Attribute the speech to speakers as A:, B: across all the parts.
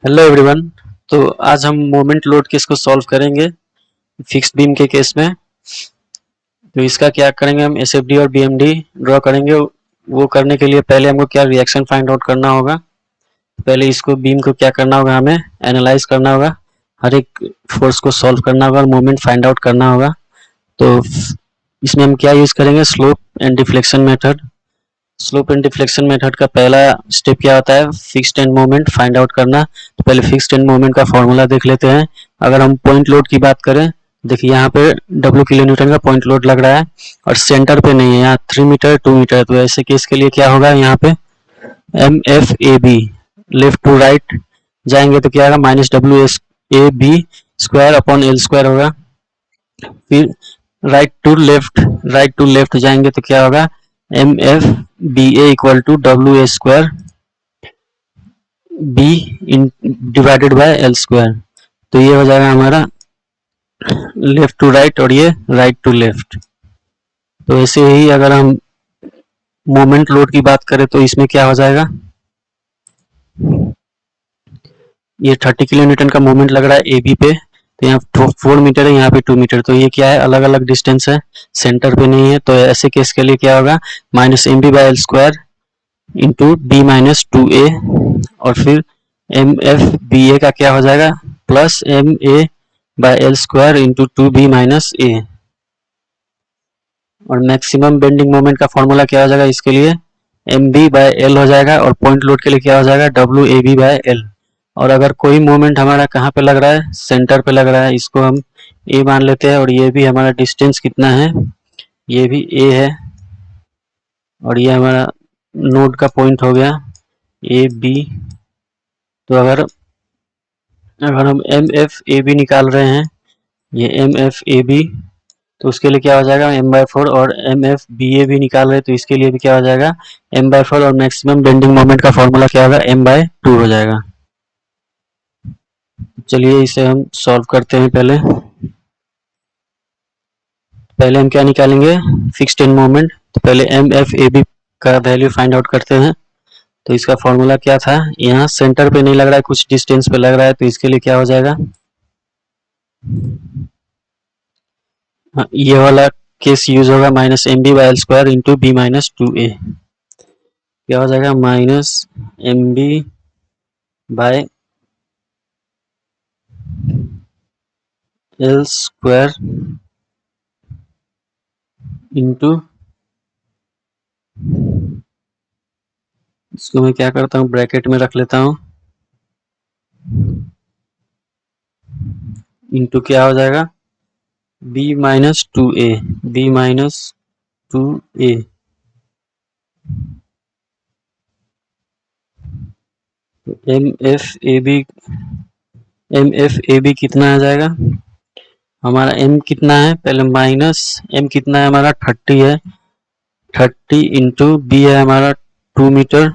A: Hello everyone. तो आज हम मोमेंट लोड केस को सॉल्व करेंगे फिक्स्ड बीम के केस में। तो इसका क्या करेंगे, हम एसएफडी और बीएमडी ड्रॉ करेंगे। वो करने के लिए पहले हमको क्या रिएक्शन फाइंड आउट करना होगा। पहले इसको बीम को क्या करना होगा, हमें एनालाइज करना होगा, हर एक फोर्स को सॉल्व करना होगा और मोमेंट फाइंड आउट करना होगा। तो इसमें हम क्या यूज करेंगे, slope and deflection method. Slope and deflection method का पहला स्टेप क्या होता है, fixed end moment find out करना। तो पहले फिक्स्ड एंड मोमेंट का फॉर्मूला देख लेते हैं। अगर हम पॉइंट लोड की बात करें, देखिए यहाँ पे W किलो न्यूटन का पॉइंट लोड लग रहा है और सेंटर पे नहीं है, यहाँ 3 मीटर 2 मीटर। तो ऐसे केस के लिए क्या होगा, यहाँ पे MFAB लेफ्ट टू राइट जाएंगे तो क्या होगा, -WSAB square upon L square होगा। फिर राइट टू लेफ्ट जाएंगे तो क्या होगा, MFBA equal to WA square B divided by L square. तो ये हो जाएगा हमारा लेफ्ट टू राइट और ये राइट टू लेफ्ट। तो ऐसे ही अगर हम मोमेंट लोड की बात करें तो इसमें क्या हो जाएगा, ये 30 किलो न्यूटन का मोमेंट लग रहा है ए बी पे। तो यहाँ 4 मीटर है, यहाँ पे 2 मीटर। तो ये क्या है, अलग अलग डिस्टेंस है, सेंटर पे नहीं है। तो ऐसे केस के लिए क्या होगा, -MB/L square into B minus 2A और फिर MFBA का क्या हो जाएगा, +MA/L square into 2B minus A। और मैक्सिमम बेंडिंग मोमेंट का फॉर्मूला क्या हो जाएगा इसके लिए, MB/L हो जाएगा। और पॉइंट लोड के लिए क्या हो जाएगा, WAB/L। और अगर कोई मोमेंट हमारा कहाँ पे लग रहा है, सेंटर पे लग रहा है, इसको हम A मान लेते हैं। और ये भी हमारा डिस्टेंस कितना है, ये भी A है। और ये हमारा नोड का पॉइंट हो गया AB। तो अगर अगर हम MFAB निकाल रहे हैं, ये MFAB, तो उसके लिए क्या हो जाएगा M/4। और MFBA भी निकाल रहे हैं तो इसके लिए भी क्या हो जाएगा M/4। और मैक्सिमम बेंडिंग मोमेंट का फॉर्मूला क्या होगा, M/2 हो जाएगा। चलिए इसे हम सॉल्व करते हैं। पहले हम क्या निकालेंगे, फिक्स्ड एंड मोमेंट। तो पहले MFAB का वैल्यू फाइंड आउट करते हैं। तो इसका फॉर्मूला क्या था, यहाँ सेंटर पे नहीं लग रहा है, कुछ डिस्टेंस पे लग रहा है। तो इसके लिए क्या हो जाएगा, ये वाला केस यूज होगा, -MB/L square into B minus 2A। क्या हो जाएगा, -MB/L स्क्वायर इंटू, इसको मैं क्या करता हूँ, ब्रैकेट में रख लेता हूँ, इंटू क्या हो जाएगा, B minus 2A। B minus 2A। तो MFAB कितना आ जाएगा, हमारा M कितना है, पहले माइनस M कितना है हमारा 30 है, 30 इंटू B है हमारा 2 मीटर,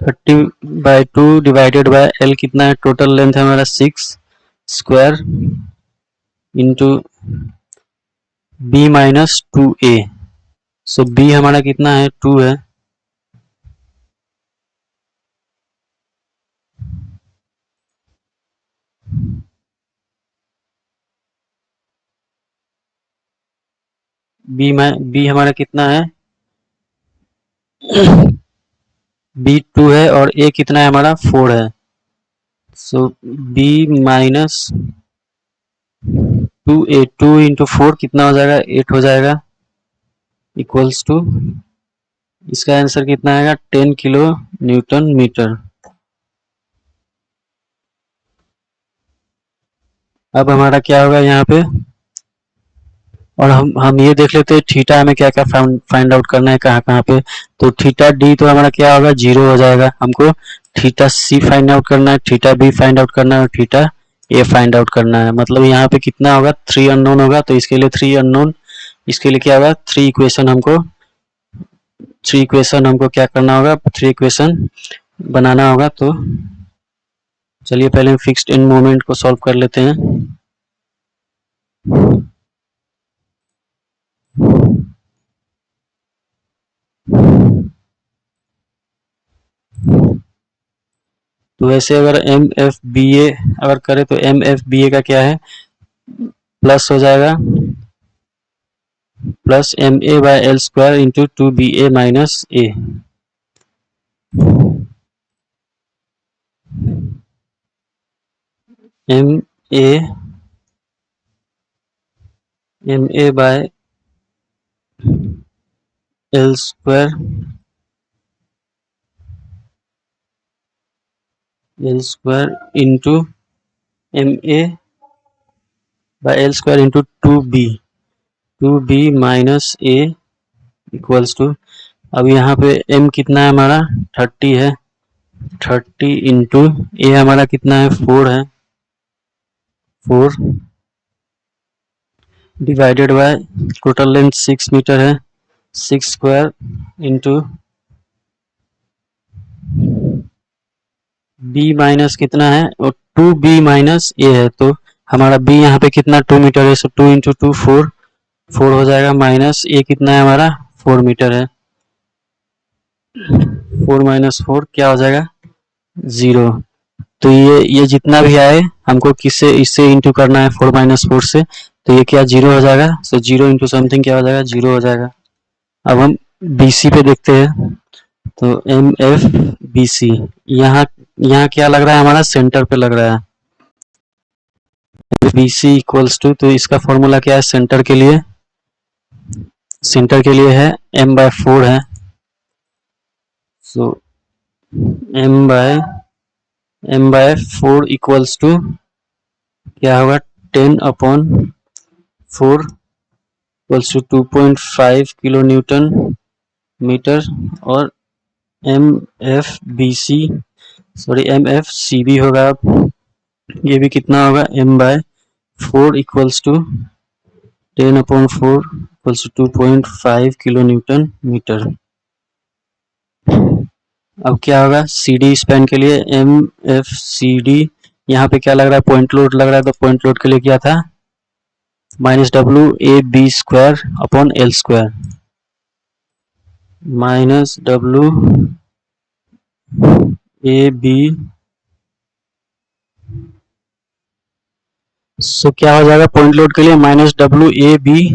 A: 30/2 डिवाइडेड बाय L कितना है, टोटल लेंथ है हमारा 6 square into B minus 2A। सो B हमारा कितना है, 2 है। B हमारा कितना है B 2 है और A कितना है हमारा 4 है। सो B माइनस 2A, 2 इंटू 4 कितना हो जाएगा, 8 हो जाएगा, इक्वल्स टू, इसका आंसर कितना आएगा, 10 किलो न्यूटन मीटर। अब हमारा क्या होगा यहाँ पे, और हम ये देख लेते हैं थीटा हमें क्या क्या फाइंड आउट करना है, कहाँ कहाँ पे। तो थीटा डी तो हमारा क्या होगा, 0 हो जाएगा। हमको थीटा सी फाइंड आउट करना है, थीटा बी फाइंड आउट करना है और थीटा ए फाइंड आउट करना है। मतलब यहाँ पे कितना होगा, 3 अननोन होगा। तो इसके लिए 3 अननोन, इसके लिए क्या होगा, 3 इक्वेशन हमको क्या करना होगा, 3 इक्वेशन बनाना होगा। तो चलिए पहले हम फिक्स्ड एंड मोमेंट को सॉल्व कर लेते हैं। तो वैसे अगर एम एफ बी ए अगर करें तो एम एफ बी ए का क्या है, प्लस हो जाएगा plus M A by L square into two B A minus A. M A by L square into M A by L square into two B minus A equals to, अब यहाँ पे m कितना है हमारा 30 है, 30 into ए हमारा कितना है 4 है, 4 divided by total length 6 metre है, 6 स्क्वायर इंटू b माइनस कितना है और 2b माइनस ए है, तो हमारा b यहाँ पे कितना 2 मीटर है, सो 2 इंटू 2 4 हो जाएगा, माइनस ए कितना है हमारा 4 मीटर है, 4 माइनस 4 क्या हो जाएगा 0। तो ये जितना भी आए हमको किससे इससे इंटू करना है 4 माइनस 4 से, तो ये क्या 0 हो जाएगा, सो 0 इंटू समथिंग क्या हो जाएगा 0 हो जाएगा। अब हम BC पे देखते हैं, तो एम एफ बी सी, यहाँ यहाँ क्या लग रहा है हमारा सेंटर पे लग रहा है, बी सी इक्वल्स टू, तो इसका फॉर्मूला क्या है सेंटर के लिए, है m/4 है, सो m/4 इक्वल्स टू क्या होगा 10/4 equals to 2.5 kilo newton metre, और एम एफ सी बी होगा, ये भी कितना होगा m/4 equals to 10/4 equals to 2.5 kilo newton metre. अब क्या होगा सी डी स्पैन के लिए एम एफ सी डी, यहाँ पे क्या लग रहा है पॉइंट लोड लग रहा है, तो पॉइंट लोड के लिए क्या था minus W A B square upon L square, minus W A B, so क्या हो जाएगा पॉइंट लोड के लिए minus W A B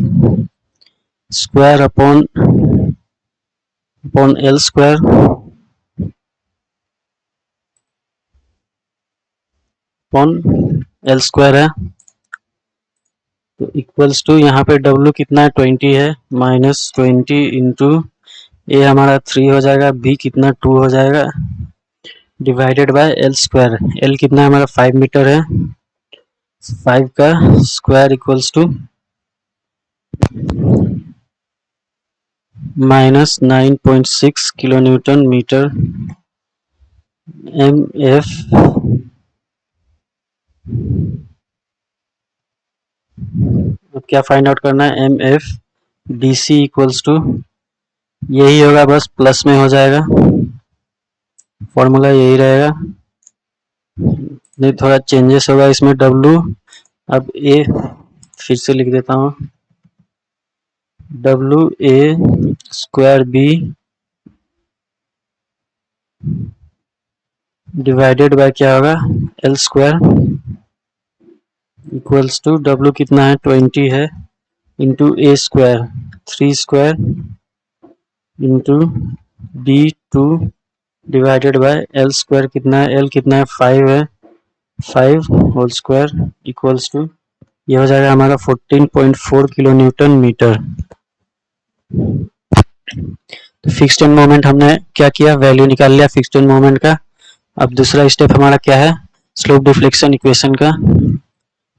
A: square upon L square upon L square है, तो इक्वल्स टू यहाँ पे W कितना है 20 है, माइनस 20 इंटू ए हमारा 3 हो जाएगा, B कितना 2 हो जाएगा, divided by L square, L कितना हमारा 5 मीटर है, 5 का square equals to minus 9.6 kilo newton metre. M F अब क्या फाइंड आउट करना है, M F D C equals to यही होगा, बस प्लस में हो जाएगा, फॉर्मूला यही रहेगा, नहीं थोड़ा चेंजेस होगा इसमें W, अब ए फिर से लिख देता हूँ, W A square B divided by क्या होगा L square equals to W कितना है 20 है into A square 3 square into D 2 divided by L square कितना है, एल कितना है 5 है, 5 होल स्क्वायर इक्वल्स टू ये हो जाएगा हमारा 14.4 किलो न्यूटन मीटर। तो फिक्स्ड एंड मोमेंट हमने क्या किया, वैल्यू निकाल लिया फिक्स्ड एंड मोमेंट का। अब दूसरा स्टेप हमारा क्या है स्लोप डिफ्लेक्शन इक्वेशन का,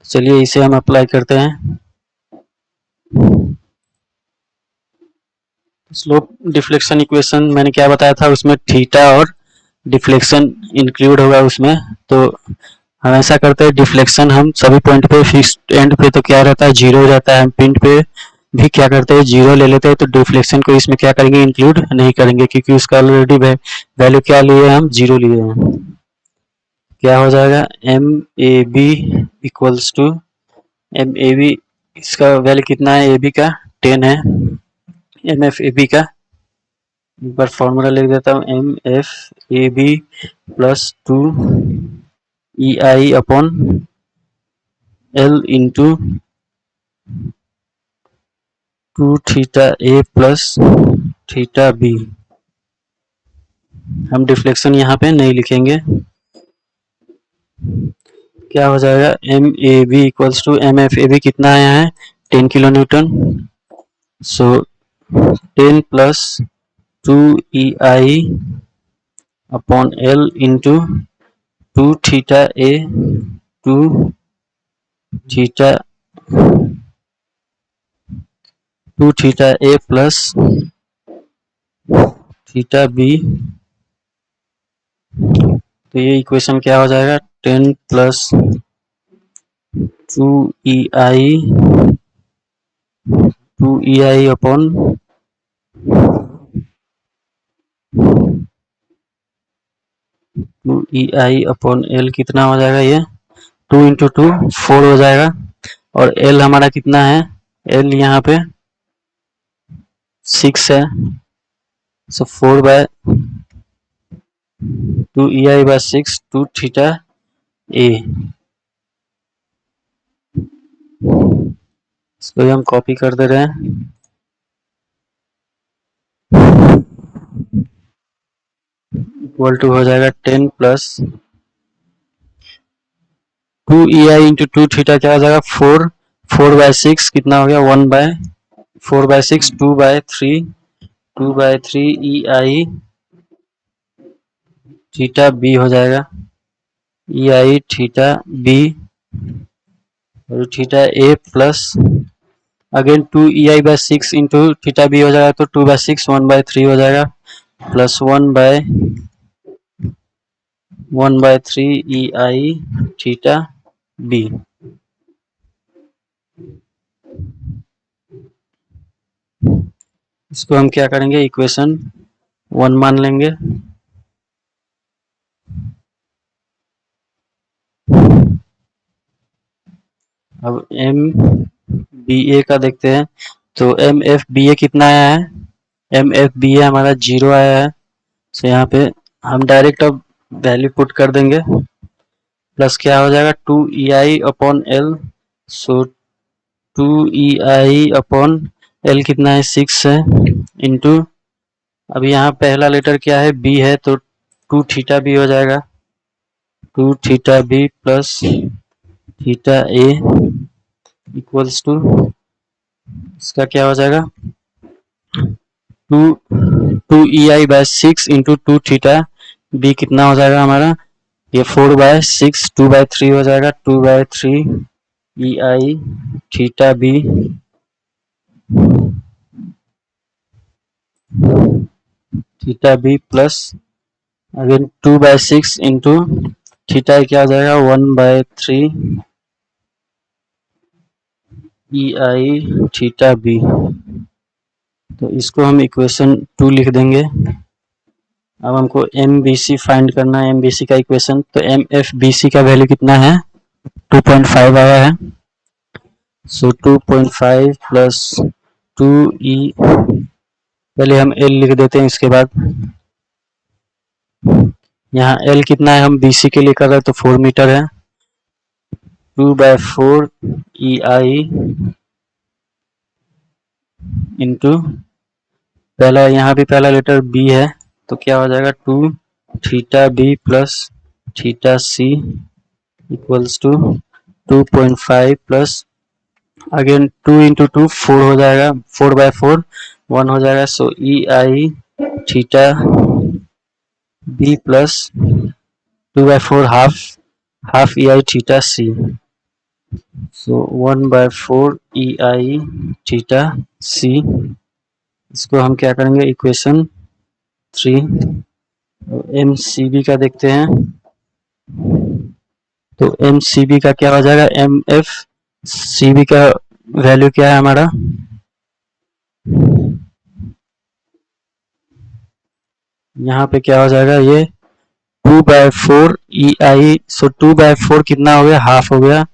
A: चलिए इसे हम अप्लाई करते हैं। स्लोप डिफ्लेक्शन इक्वेशन मैंने क्या बताया था, उसमें थीटा और डिफ्लेक्शन इंक्लूड होगा उसमें, तो हम ऐसा करते हैं डिफ्लेक्शन हम सभी पॉइंट पे फिक्स्ड एंड पे तो क्या रहता है 0 रहता है, हम पिन पे भी क्या करते हैं 0 ले लेते हैं, तो डिफ्लेक्शन को इसमें क्या करेंगे इंक्लूड नहीं करेंगे, क्योंकि उसका ऑलरेडी वैल्यू क्या लिए हम 0 लिए हैं। क्या हो जाएगा M A B equals to M A B, इसका वैल्यू कितना है ए बी का 10 है, एम एफ ए बी का एक बार फॉर्मूला लिख देता हूँ, M F A B plus 2 E I upon L into 2 theta A plus theta B. हम डिफ्लेक्शन यहाँ पे नहीं लिखेंगे। क्या हो जाएगा, M A B equals to M F A B कितना आया है 10 kilo newton. So 10 plus 2 E I upon L into 2 theta A 2 theta 2 theta A plus theta B. तो ये इक्वेशन क्या हो जाएगा, 10 plus 2 E I upon 2 E I upon L कितना हो जाएगा, ये 2 इंटू 2 4 हो जाएगा। और एल हमारा कितना है, एल यहाँ पे 6 है। सो 4 bye 2 E I by 6 2 theta ए। इसको हम कॉपी कर दे रहे हैं। इक्वल टू हो जाएगा 10 प्लस 2 ई आई इंटू 2 थीटा क्या हो जाएगा 4 4 बाय 6 कितना हो गया 1 by 4 bye 6 2 by 3 E I theta B हो जाएगा, ई आई थीटा बी और theta A plus again 2 E I by 6 into theta B हो जाएगा, तो 2 बाय 6 1 बाय 3 हो जाएगा plus 1 by 3 E I theta B. इसको हम क्या करेंगे, इक्वेशन 1 मान लेंगे। अब एम बी ए का देखते हैं। तो एम एफ बी ए कितना आया है, एम एफ बी ए हमारा 0 आया है। तो यहाँ पे हम डायरेक्ट अब वैल्यू पुट कर देंगे। प्लस क्या हो जाएगा 2 E I upon L. So 2 E I upon L कितना है 6 है इंटू, अब यहाँ पहला लेटर क्या है बी है, तो 2 थीटा बी हो जाएगा 2 theta B plus theta A equals to, इसका क्या हो जाएगा 2 E I by 6 into 2 theta B कितना हो जाएगा हमारा, ये 4 बाय 6 2 बाय 3 हो जाएगा 2 by 3 E I theta B plus again 2 by 6 into theta क्या हो जाएगा 1 by 3 E I theta B. तो इसको हम इक्वेशन 2 लिख देंगे। अब हमको एम बी सी फाइंड करना है, एम बी सी का इक्वेशन। तो एम एफ बी सी का वैल्यू कितना है 2.5 आया है। सो 2.5 प्लस 2 ई, पहले हम एल लिख देते हैं, इसके बाद यहाँ एल कितना है, हम बी सी के लिए कर रहे हैं तो 4 मीटर है। 2 बाय 4 ई आई इंटू पहला, यहाँ भी पहला लेटर बी है, तो क्या हो जाएगा 2 theta B plus theta C equals to 2.5 plus again 2 into 2 4 हो जाएगा, 4 बाय 4 1 हो जाएगा। So E I theta B plus 2 by 4 half E I theta C. So 1 by 4 E I theta C. इसको हम क्या करेंगे, इक्वेशन 3। एम सी बी का देखते हैं। तो एम सी बी का क्या हो जाएगा, एम एफ सी बी का वैल्यू क्या है हमारा, यहाँ पे क्या हो जाएगा, ये 2 by 4 E I. So 2 by 4 कितना हो गया, हाफ हो गया,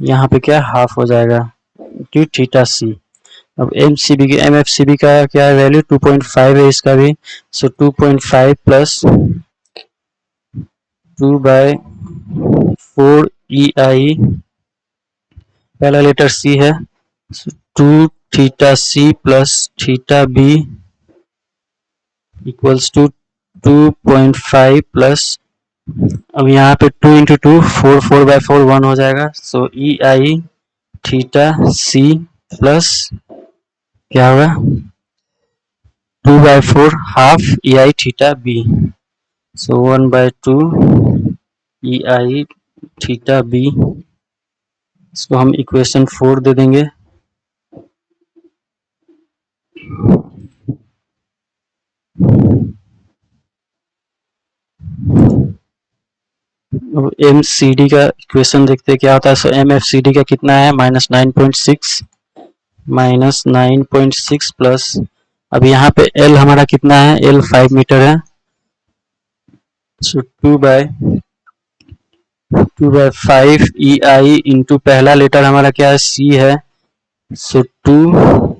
A: यहाँ पे क्या हाफ हो जाएगा टू थीटा सी। अब एम एफ सी बी का क्या है वैल्यू 2.5 है इसका भी, सो 2.5 प्लस 2/4 ई आई, पहला लेटर सी है, 2 theta C plus theta B equals to 2.5 plus, अब यहाँ पे 2 इंटू 2 4, 4/4 1 हो जाएगा, so E I theta C plus क्या होगा 2/4 half E I theta B, so 1/2 E I theta B, इसको हम इक्वेशन 4 दे देंगे। एम सी डी का इक्वेशन देखते हैं क्या होता है, सो एम एफ सी डी का कितना है -9.6 प्लस, अब यहाँ पे एल हमारा कितना है, एल 5 मीटर है, सो 2/5 ई आई इंटू पहला लेटर हमारा क्या है सी है, so 2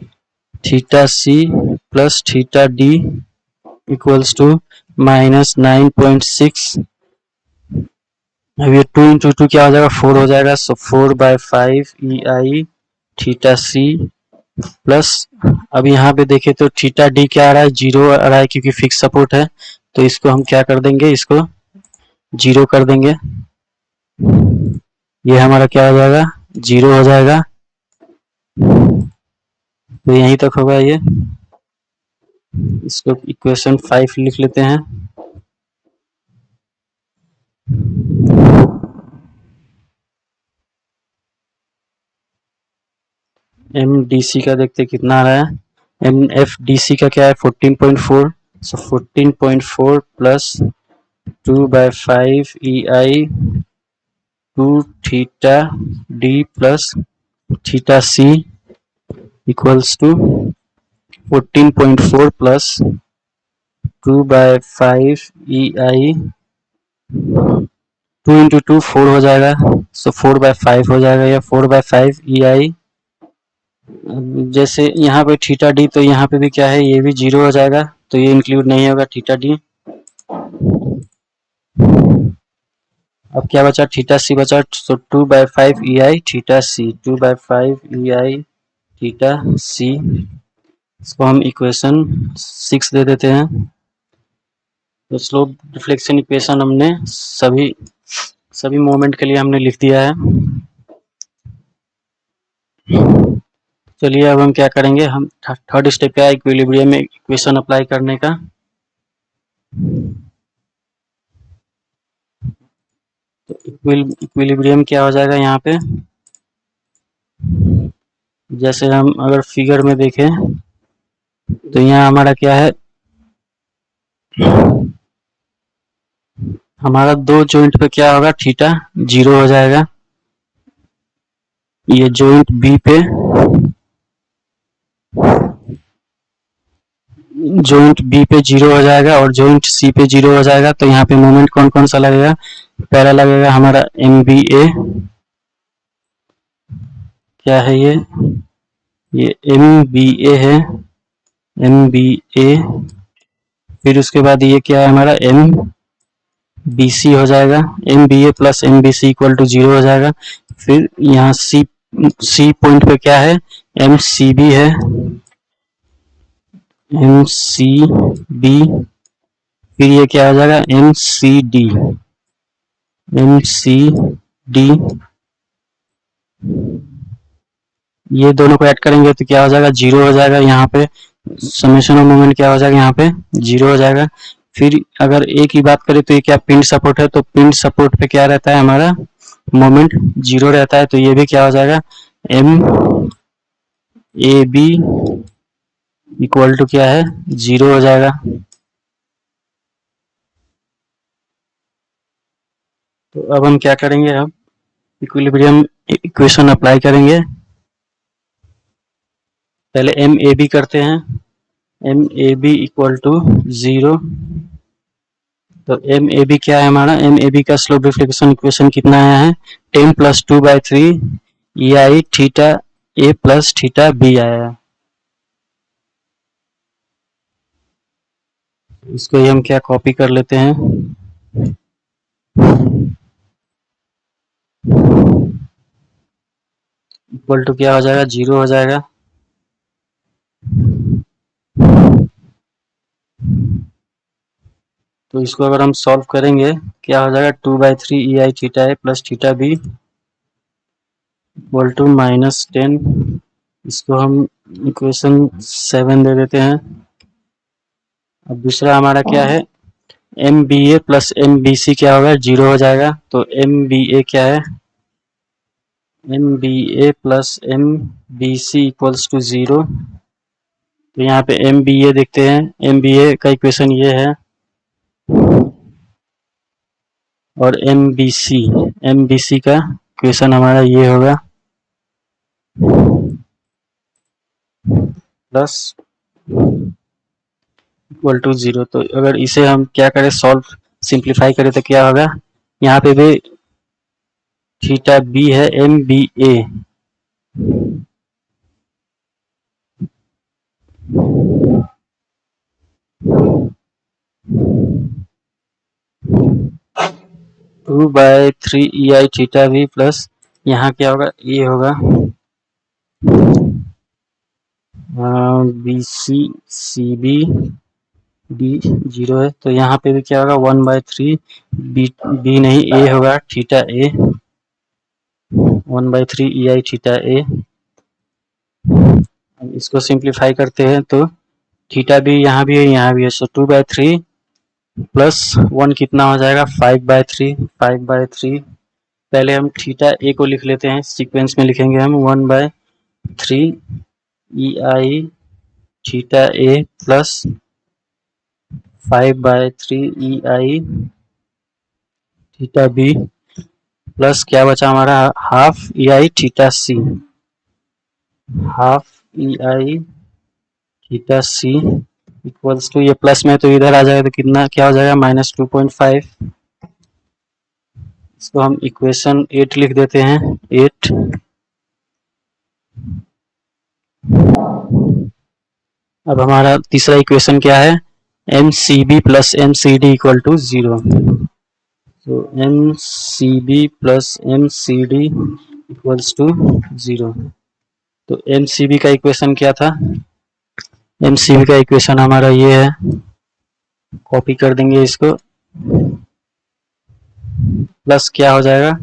A: theta C plus theta D equals to -9.6, अब ये 2 इंटू 2 क्या हो जाएगा 4 हो जाएगा, सो 4/5 ई आई थीटा सी प्लस, अब यहाँ पे देखें तो थीटा डी क्या आ रहा है, 0 आ रहा है क्योंकि फिक्स सपोर्ट है, तो इसको हम क्या कर देंगे, इसको 0 कर देंगे, ये हमारा क्या हो जाएगा 0 हो जाएगा, तो यहीं तक होगा ये, इसको इक्वेशन 5 लिख लेते हैं। एम डी सी का देखते कितना आ रहा है, एम एफ डी सी का क्या है 14.4, so 14.4 plus 2/5 E I 2 theta D plus theta C equals to 14.4 plus 2/5 E I 2 into 2 4 हो जाएगा, सो 4/5 हो जाएगा, या 4/5 ई आई, जैसे यहाँ पे थीटा डी, तो यहाँ पे भी क्या है ये भी 0 हो जाएगा, तो ये इंक्लूड नहीं होगा थीटा डी। अब क्या बचा, थीटा सी बचा, तो 2/5 E I theta C, 2/5 E I theta C, इसको हम इक्वेशन 6 दे देते हैं। तो स्लोप डिफ्लेक्शन इक्वेशन हमने सभी मोमेंट के लिए हमने लिख दिया है। चलिए अब हम क्या करेंगे, हम थर्ड स्टेप क्या है, इक्विलिब्रियम में इक्वेशन अप्लाई करने का। तो इक्विलिब्रियम क्या हो जाएगा यहाँ पे, जैसे हम अगर फिगर में देखें तो यहाँ हमारा क्या है, हमारा दो जॉइंट पे क्या होगा, थीटा 0 हो जाएगा, ये जॉइंट बी पे, जॉइंट बी पे 0 हो जाएगा और जॉइंट सी पे 0 हो जाएगा, तो यहाँ पे मोमेंट कौन कौन सा लगेगा, पहला लगेगा हमारा एम बी ए, क्या है ये एम बी ए है, एम बी ए, फिर उसके बाद ये क्या है हमारा एम बी सी हो जाएगा, M B A plus M B C equal to 0 हो जाएगा, फिर यहाँ सी पॉइंट पे क्या है, एम सी बी है, एम सी बी, फिर ये क्या हो जाएगा M C D, M C D, ये दोनों को ऐड करेंगे तो क्या हो जाएगा 0 हो जाएगा, यहाँ पे समेशन ऑफ मोमेंट क्या हो जाएगा, यहाँ पे 0 हो जाएगा। फिर अगर एक ही बात करें तो ये क्या पिंड सपोर्ट है, तो पिंड सपोर्ट पे क्या रहता है हमारा मोमेंट 0 रहता है, तो ये भी क्या हो जाएगा M A B equal to क्या है 0 हो जाएगा। तो अब हम क्या करेंगे, अब इक्विलिब्रियम इक्वेशन अप्लाई करेंगे। पहले एम ए बी करते हैं, M A B equal to 0, तो एम ए बी क्या है हमारा, एम ए बी का स्लोप डिफ्लेक्शन इक्वेशन कितना आया है 10 + 2/3 E I theta A plus theta B आया है। इसको ही हम क्या कॉपी कर लेते हैं, इक्वल टू क्या हो जाएगा, 0 हो जाएगा। तो इसको अगर हम सॉल्व करेंगे क्या हो जाएगा, 2/3 E I theta A plus theta B equal to -10। इसको हम इक्वेशन 7 दे देते हैं। अब दूसरा हमारा क्या है, M B A plus M B सी क्या होगा, 0 हो जाएगा। तो एम बी ए क्या है, M B A plus M B C equals to 0। तो यहाँ पे एम बी ए देखते हैं, एम बी ए का इक्वेशन ये है, और एम बी सी का इक्वेशन हमारा ये होगा, प्लस इक्वल टू 0। तो अगर इसे हम क्या करें, सॉल्व सिंप्लीफाई करें तो क्या होगा, यहाँ पे भी थीटा बी है M B A, two by three E I theta B plus यहाँ क्या होगा, ये होगा B C C B D 0 है। तो यहाँ पे भी क्या होगा, 1/3 बी बी नहीं ए होगा, theta A 1/3 E I theta ए। अब इसको सिंप्लीफाई करते हैं तो थीटा भी यहाँ भी है, यहाँ भी है। सो 2/3 प्लस 1 कितना हो जाएगा, 5/3। 5/3 पहले हम थीटा ए को लिख लेते हैं, सीक्वेंस में लिखेंगे हम 1/3 E I theta A plus 5/3 E I theta B plus क्या बचा हमारा, half E I theta C, half E I theta C equals to, ये प्लस में तो इधर आ जाएगा तो कितना क्या हो जाएगा, -2.5। इसको हम इक्वेशन 8 लिख देते हैं, 8। अब हमारा तीसरा इक्वेशन क्या है, M C B plus M C D equal to 0। तो M C B plus M C D equals to 0। तो एम सी बी का इक्वेशन क्या था, एम सी बी का इक्वेशन हमारा ये है, कॉपी कर देंगे इसको, प्लस क्या हो जाएगा,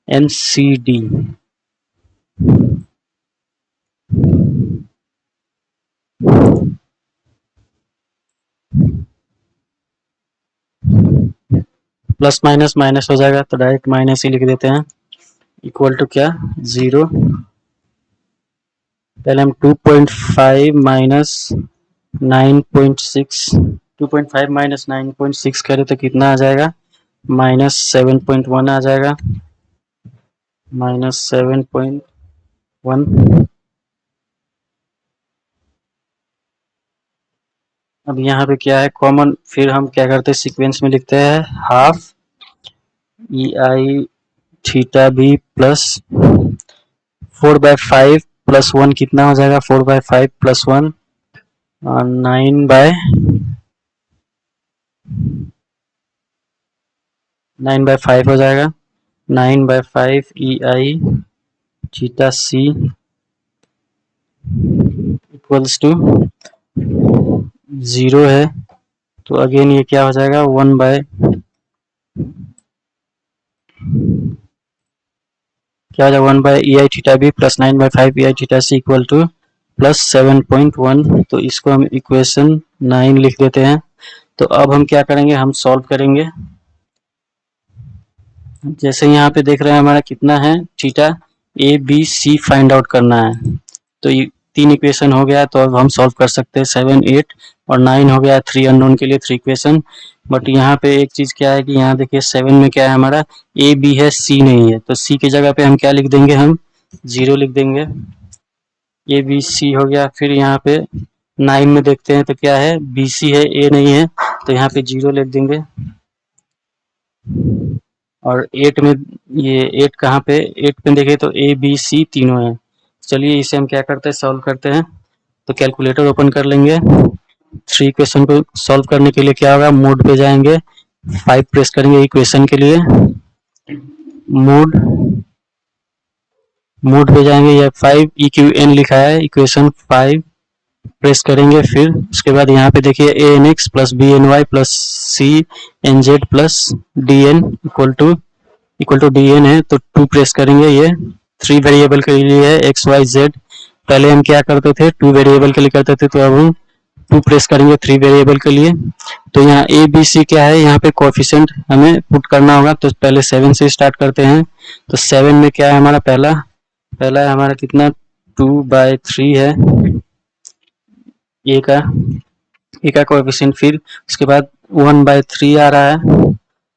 A: M C D plus minus minus हो जाएगा तो डायरेक्ट माइनस ही लिख देते हैं, इक्वल टू क्या, 0। पहले हम 2.5 माइनस 9.6, 2.5 माइनस 9.6 करें तो कितना आ जाएगा, -7.1 आ जाएगा, -7.1। अब यहाँ पे क्या है कॉमन, फिर हम क्या करते हैं सीक्वेंस में लिखते हैं, half E I theta B plus 4/5 plus 1 कितना हो जाएगा, 4/5 प्लस 1 9/5 हो जाएगा, 9/5 ई I theta C equals to 0 है। तो अगेन ये क्या हो जाएगा, 1 बाय क्या हो जाएगा, 1 bye E I theta B plus 9/5 E I theta C equal two plus 7.1। तो इसको हम इक्वेशन 9 लिख देते हैं। तो अब हम क्या करेंगे, हम सॉल्व करेंगे। जैसे यहाँ पे देख रहे हैं हमारा कितना है, theta A B C find out करना है। तो ये 3 इक्वेशन हो गया, तो अब हम सॉल्व कर सकते हैं। 7, 8 और 9 हो गया 3 अननोन के लिए 3 इक्वेशन। बट यहाँ पे एक चीज क्या है कि यहाँ देखिए 7 में क्या है हमारा, ए बी है सी नहीं है, तो सी की जगह पे हम क्या लिख देंगे, हम 0 लिख देंगे। ए बी सी हो गया। फिर यहाँ पे 9 में देखते हैं तो क्या है, बी सी है ए नहीं है, तो यहाँ पे 0 लिख देंगे। और 8 में, ये 8 कहाँ पे, 8 में देखें तो ए बी सी तीनों हैं। चलिए इसे हम क्या करते हैं, सॉल्व करते हैं। तो कैलकुलेटर ओपन कर लेंगे। थ्री इक्वेशन को सॉल्व करने के लिए क्या होगा, मोड पे जाएंगे, 5 प्रेस करेंगे इक्वेशन के लिए, मोड मोड पे जाएंगे, यह 5 EQN लिखा है, इक्वेशन 5 प्रेस करेंगे। फिर उसके बाद यहाँ पे देखिए ANX plus BNY plus CNZ plus DN equal to DN है, तो 2 प्रेस करेंगे। ये 3 वेरिएबल के लिए है, X Y Z। पहले हम क्या करते थे, 2 वेरिएबल के लिए करते थे, तो अब हम 2 प्रेस करेंगे 3 वेरिएबल के लिए। तो यहाँ ABC क्या है, यहाँ पे कोएफिशिएंट हमें पुट करना होगा, तो पहले 7 से स्टार्ट करते हैं। तो 7 में क्या है हमारा, पहला है हमारा कितना, 2/3 है ए का कोएफिशिएंट। फिर उसके बाद 1/3 आ रहा है,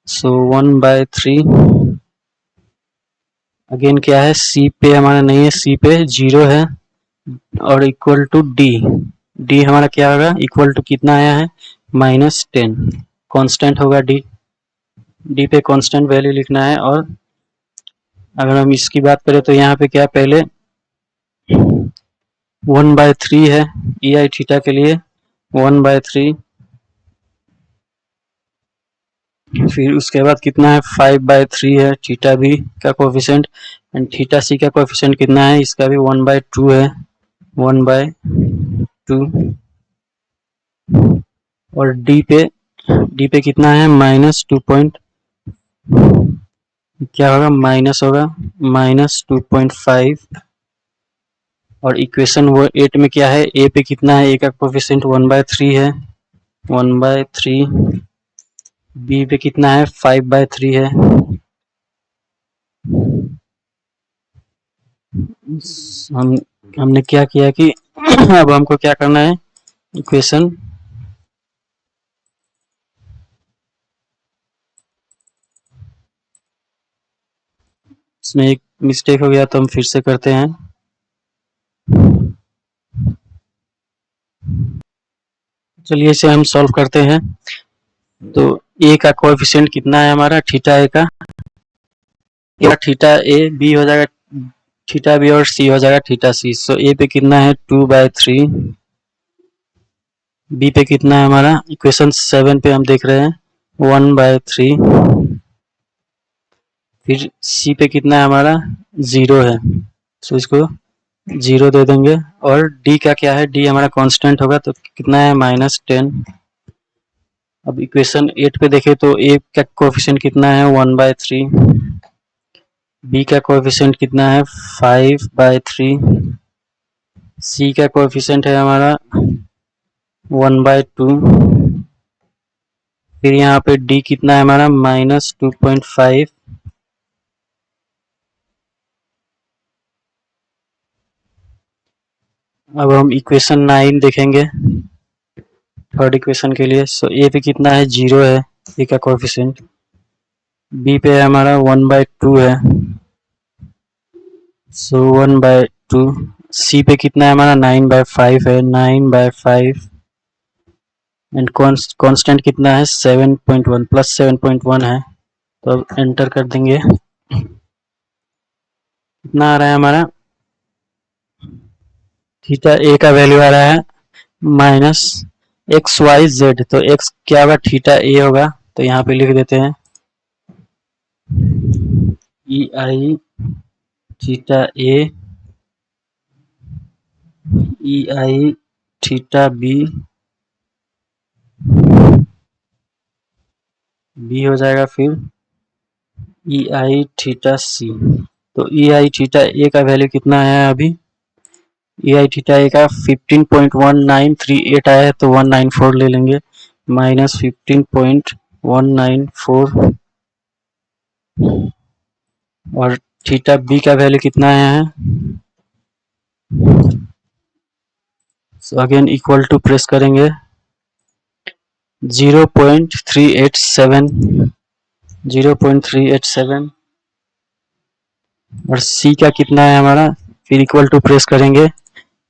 A: सो 1/3 अगेन क्या है, सी पे हमारा नहीं है, सी पे 0 है, और इक्वल टू डी हमारा क्या होगा, इक्वल टू कितना आया है, -10 कांस्टेंट होगा डी पे कांस्टेंट वैल्यू लिखना है। और अगर हम इसकी बात करें तो यहाँ पे क्या, पहले 1/3 है EI थीटा के लिए, 1/3, फिर उसके बाद कितना है, 5/3 है थीटा बी का कोएफिशिएंट, एंड थीटा सी का कोएफिशिएंट कितना है, इसका भी 1/2 है, 1/2, और डी पे कितना है, -2 क्या होगा, माइनस होगा -2.5। और इक्वेशन वो 8 में क्या है, ए पे कितना है, ए का कोएफिशिएंट 1/3 है, 1/3, बी पे कितना है, 5/3 है। हमने क्या किया कि अब हमको क्या करना है, इक्वेशन इसमें एक मिस्टेक हो गया, तो हम फिर से करते हैं। चलिए इसे हम सॉल्व करते हैं। तो ए का कोएफिशिएंट कितना है हमारा, थीटा ए का, या थीटा ए, बी हो जाएगा थीटा बी, और सी हो जाएगा थीटा सी। सो ए पे कितना है, 2/3, बी पे कितना है हमारा, इक्वेशन 7 पे हम देख रहे हैं 1/3, फिर सी पे कितना है हमारा, 0 है, सो इसको 0 दे देंगे। और डी का क्या है, डी हमारा कांस्टेंट होगा, तो कितना है, -10। अब इक्वेशन 8 पे देखें तो ए का कोएफिशिएंट कितना है, 1/3, बी का कोएफिशिएंट कितना है, 5/3, सी का कोएफिशिएंट है हमारा 1/2, फिर यहाँ पे डी कितना है हमारा, -2.5। अब हम इक्वेशन 9 देखेंगे थर्ड इक्वेशन के लिए। सो ए पे कितना है, 0 है ए का कोएफिशिएंट, बी पे हमारा 1/2 है, सो 1/2, सी पे कितना है हमारा, 9/5 है, 9/5, एंड कांस्टेंट कितना है, 7.1 प्लस 7.1 है। तो अब एंटर कर देंगे, कितना आ रहा है हमारा, थीटा ए का वैल्यू आ रहा है -XYZ। तो x क्या होगा, थीटा ए होगा, तो यहाँ पे लिख देते हैं EI थीटा ए, EI थीटा बी हो जाएगा, फिर EI थीटा सी। तो EI थीटा ए का वैल्यू कितना है अभी, EI थीटा ए का 15.1938 आया है, तो 194 ले लेंगे, -15.194, और थीटा बी का वैल्यू कितना आया है, so again equal to press करेंगे, 0.387, और सी का कितना है हमारा, फिर इक्वल टू प्रेस करेंगे,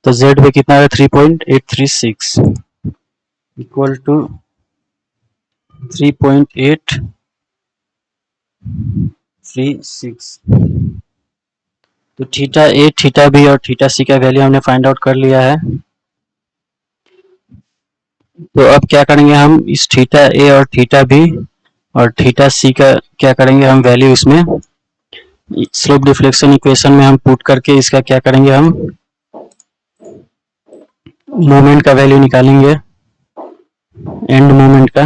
A: तो जेड पे कितना है, 3.836, इक्वल टू 3.836। तो थीटा ए, थीटा बी और थीटा सी का वैल्यू हमने फाइंड आउट कर लिया है। तो अब क्या करेंगे हम इस थीटा ए और थीटा बी और थीटा सी का क्या करेंगे हम वैल्यू इसमें स्लोप डिफ्लेक्शन इक्वेशन में हम पुट करके इसका क्या करेंगे हम मोमेंट का वैल्यू निकालेंगे एंड मोमेंट का।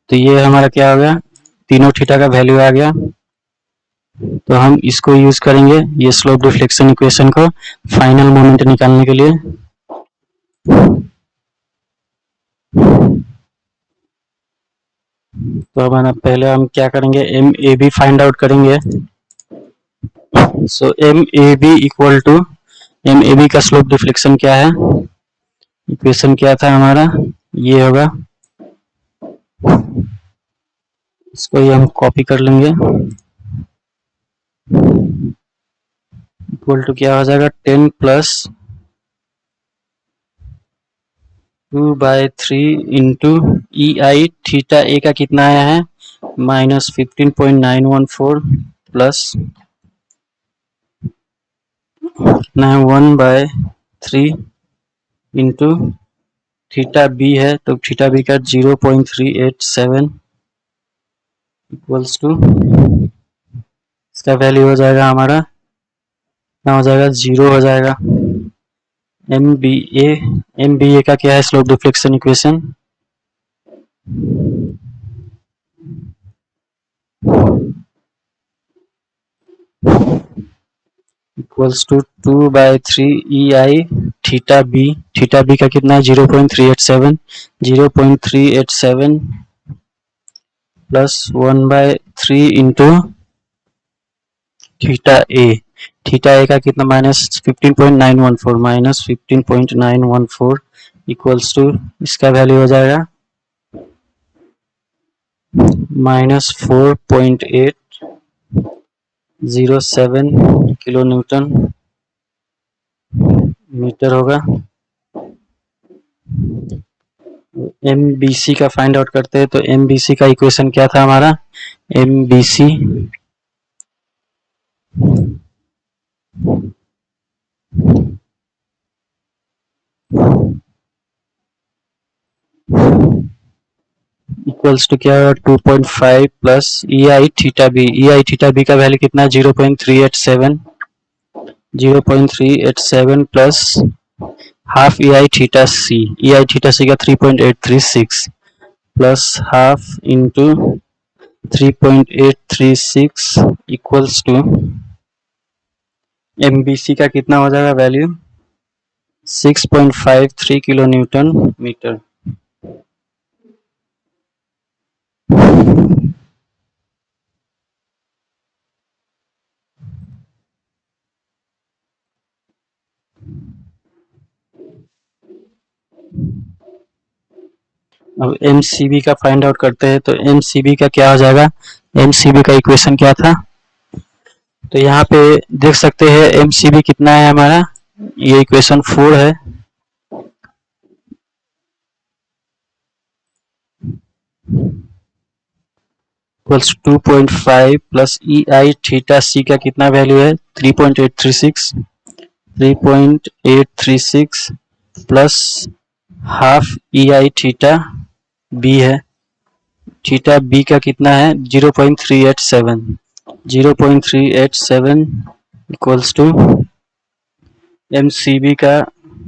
A: तो ये हमारा क्या हो गया, तीनों थीटा का वैल्यू आ गया। तो हम इसको यूज करेंगे ये स्लोप डिफ्लेक्शन इक्वेशन को फाइनल मोमेंट निकालने के लिए। तो अब पहले हम क्या करेंगे, M A B find out करेंगे। So M A B equal to, M A B का स्लोप डिफ्लेक्शन क्या है, इक्वेशन क्या था हमारा, ये होगा, इसको ही हम कॉपी कर लेंगे। इक्वल टू क्या हो जाएगा, 10 plus 2/3 into E I theta ए का कितना आया है -15.914 प्लस कितना है 1/3 इंटू थीटा बी है तो थीटा बी का 0.387 इक्वल्स टू, इसका वैल्यू हो जाएगा हमारा क्या हो जाएगा, 0 हो जाएगा। एम बी ए का क्या है slope deflection equation, equals to 2/3 E I theta B का कितना है 0.387 प्लस 1/3 इंटू थीटा ए का कितना -15.914 इक्वल्स टू, इसका वैल्यू हो जाएगा -4.807 किलो न्यूटन मीटर होगा। एम बी सी का फाइंड आउट करते हैं। तो एम बी सी का इक्वेशन क्या था हमारा, M B C equals to क्या होगा 2.5 plus E I theta B का वैल्यू कितना है 0.387 plus half E I theta C का 3.836 plus half into 3.836 equals to M B C का कितना हो जाएगा वैल्यू 6.53 किलो न्यूटन मीटर। अब एम सी बी का फाइंड आउट करते हैं। तो एम सी बी का क्या हो जाएगा, एम सी बी का इक्वेशन क्या था, तो यहाँ पे देख सकते हैं एम सी बी कितना है हमारा, ये इक्वेशन 4 है। Equals 2.5 plus E I theta C का कितना वैल्यू है 3.836 plus half E I theta B है, थीटा बी का कितना है 0.387 equals to M C B का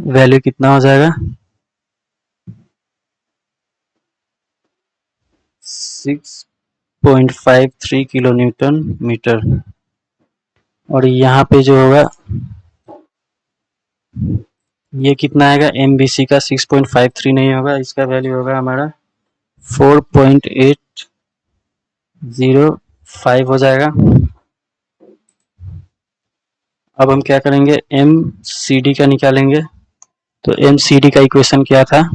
A: वैल्यू कितना हो जाएगा 6.53 किलो न्यूटन मीटर। और यहाँ पे जो होगा ये कितना आएगा, एम बी सी का 6.53 नहीं होगा, इसका वैल्यू होगा हमारा 4.805 हो जाएगा। अब हम क्या करेंगे, एम सी डी का निकालेंगे। तो एम सी डी का इक्वेशन क्या था,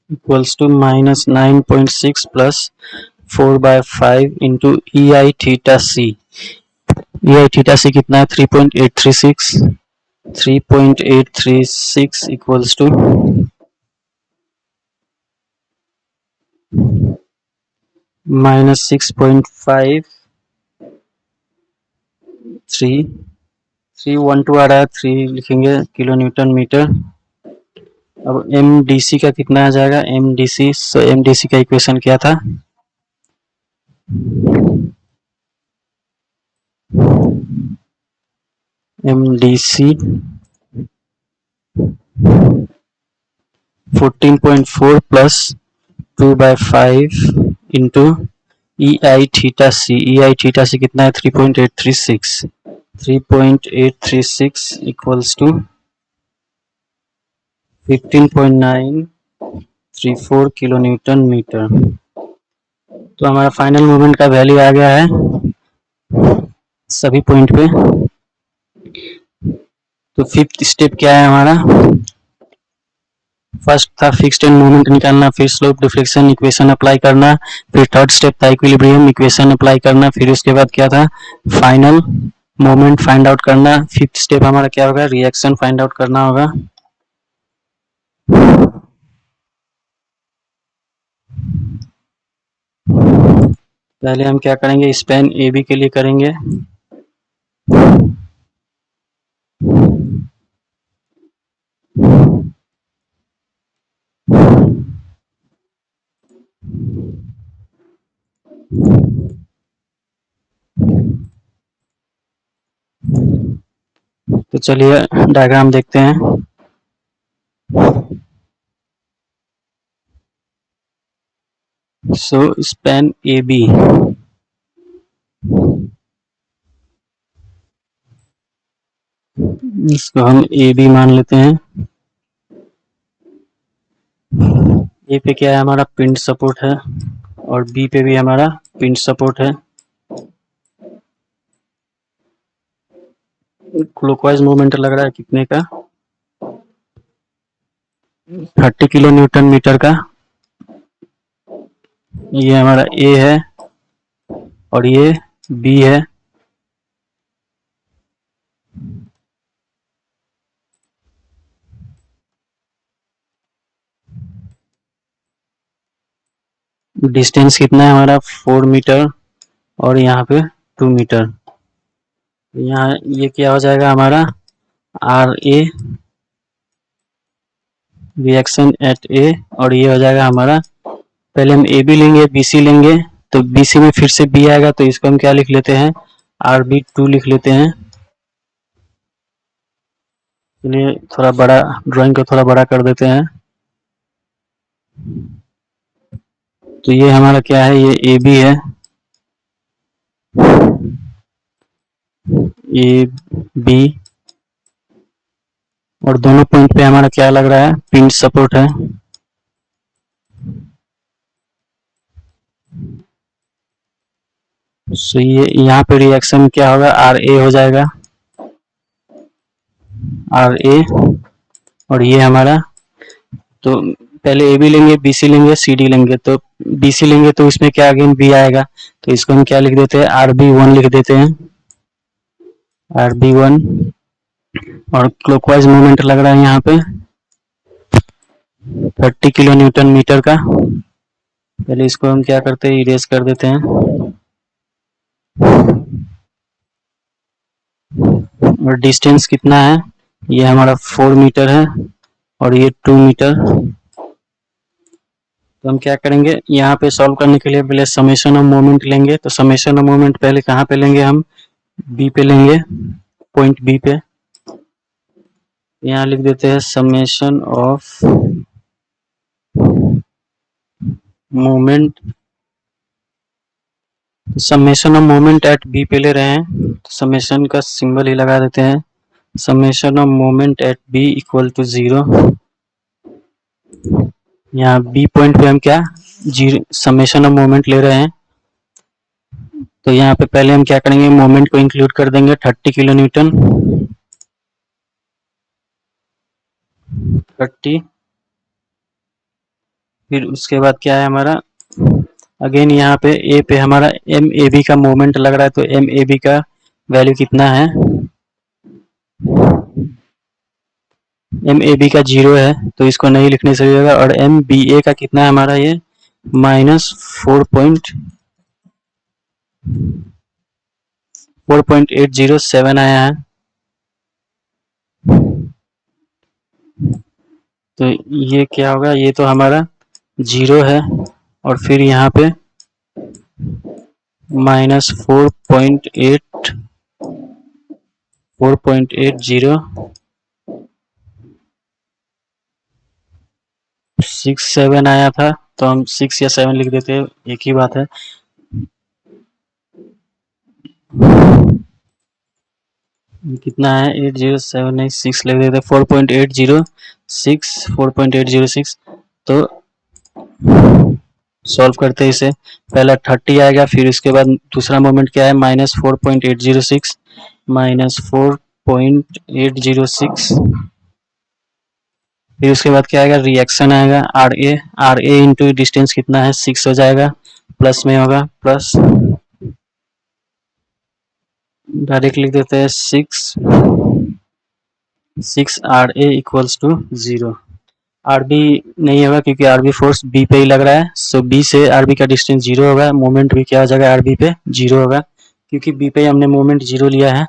A: equals to -9.6 plus 4/5 into E I theta C. E I theta C कितना है 3.836 इक्वल्स टू -6.5 3 3 1 2 आ रहा है, 3 लिखेंगे किलो न्यूटन मीटर। अब एम डी सी का कितना आ जाएगा, M D C, so M D C का इक्वेशन क्या था, M D C 14.4 plus 2/5 into E I theta C. E I theta C कितना है, 3.836, 3.836 equals to 15.934 kilo newton metre. तो हमारा फाइनल मोमेंट का वैल्यू आ गया है सभी पॉइंट पे। तो फिफ्थ स्टेप क्या है हमारा, फर्स्ट था फिक्स्ड एंड मोमेंट निकालना, फिर स्लोप डिफ्लेक्शन इक्वेशन अप्लाई करना, फिर थर्ड स्टेप था इक्विलिब्रियम इक्वेशन अप्लाई करना, फिर उसके बाद क्या था, फाइनल मोमेंट फाइंड आउट करना। फिफ्थ स्टेप हमारा क्या होगा, रिएक्शन फाइंड आउट करना होगा। पहले हम क्या करेंगे, स्पैन ए बी के लिए करेंगे। तो चलिए डायग्राम देखते हैं। सो स्पैन ए बी, इसको हम ए बी मान लेते हैं। ए पे क्या है, हमारा पिंड सपोर्ट है, और बी पे भी हमारा पिंड सपोर्ट है। क्लॉकवाइज मोमेंट लग रहा है कितने का, 30 किलो न्यूटन मीटर का। ये हमारा ए है और ये बी है। डिस्टेंस कितना है हमारा, 4 मीटर, और यहाँ पे 2 मीटर। यहाँ ये क्या हो जाएगा हमारा, आर ए रिएक्शन एट ए, और ये हो जाएगा हमारा, पहले हम ए बी लेंगे, बी सी लेंगे, तो बी सी में फिर से बी आएगा, तो इसको हम क्या लिख लेते हैं, आर बी 2 लिख लेते हैं। चलिए थोड़ा बड़ा, ड्राइंग को थोड़ा बड़ा कर देते हैं। तो ये हमारा क्या है, ये ए बी है, ए बी, और दोनों पॉइंट पे हमारा क्या लग रहा है, पिंच सपोर्ट है। सो ये यहाँ पे रिएक्शन क्या होगा, आर ए हो जाएगा, आर ए, और ये हमारा, तो पहले ए बी लेंगे, बी सी लेंगे, सी डी लेंगे। तो बी सी लेंगे तो इसमें क्या अगेन बी आएगा, तो इसको हम क्या लिख देते हैं, आर बी 1 लिख देते हैं, आर बी 1। और क्लॉकवाइज मोमेंट लग रहा है यहाँ पे 30 किलो न्यूटन मीटर का। पहले इसको हम क्या करते हैं, इरेज कर देते हैं। और डिस्टेंस कितना है, ये हमारा 4 मीटर है, और ये 2 मीटर। तो हम क्या करेंगे, यहाँ पे सॉल्व करने के लिए पहले समेशन ऑफ मोमेंट लेंगे। तो समेशन ऑफ मोमेंट पहले कहाँ पे लेंगे, हम बी पे लेंगे, पॉइंट बी पे। यहाँ लिख देते हैं summation of moment, summation of moment at B पे ले रहे हैं, तो समेशन का सिंबल ही लगा देते हैं, summation of moment at B equal to 0। यहाँ बी पॉइंट पे हम क्या, जीरो समेशन ऑफ मोमेंट ले रहे हैं। तो यहाँ पे पहले हम क्या करेंगे, मोमेंट को इंक्लूड कर देंगे, 30 किलो न्यूटन, 30। फिर उसके बाद क्या है हमारा, अगेन यहाँ पे ए पे हमारा एम ए बी का मोमेंट लग रहा है, तो एम ए बी का वैल्यू कितना है, एम ए बी का 0 है, तो इसको नहीं लिखने से होगा। और एम बी ए का कितना है हमारा, ये -4.8 4.807 आया है। तो ये क्या होगा, ये तो हमारा 0 है, और फिर यहाँ पे माइनस 4.67 आया था, तो हम 6 या 7 लिख देते हैं, एक ही बात है। कितना है 8079 6 लिख देते हैं, 4.806 तो सॉल्व करते हैं इसे। पहला 30 आएगा, फिर उसके बाद दूसरा मोमेंट क्या है, -4.806 -4.806, फिर उसके बाद क्या आएगा, रिएक्शन आएगा, आर ए इंटू डिस्टेंस कितना है 6 हो जाएगा, प्लस में होगा, प्लस डायरेक्ट लिख देते हैं 6 R A equals to 0। R B नहीं होगा क्योंकि आर बी फोर्स बी पे ही लग रहा है, सो बी से आर बी का डिस्टेंस 0 होगा, मोमेंट भी क्या हो जाएगा, आर बी पे 0 होगा, क्योंकि बी पे हमने मोमेंट 0 लिया है।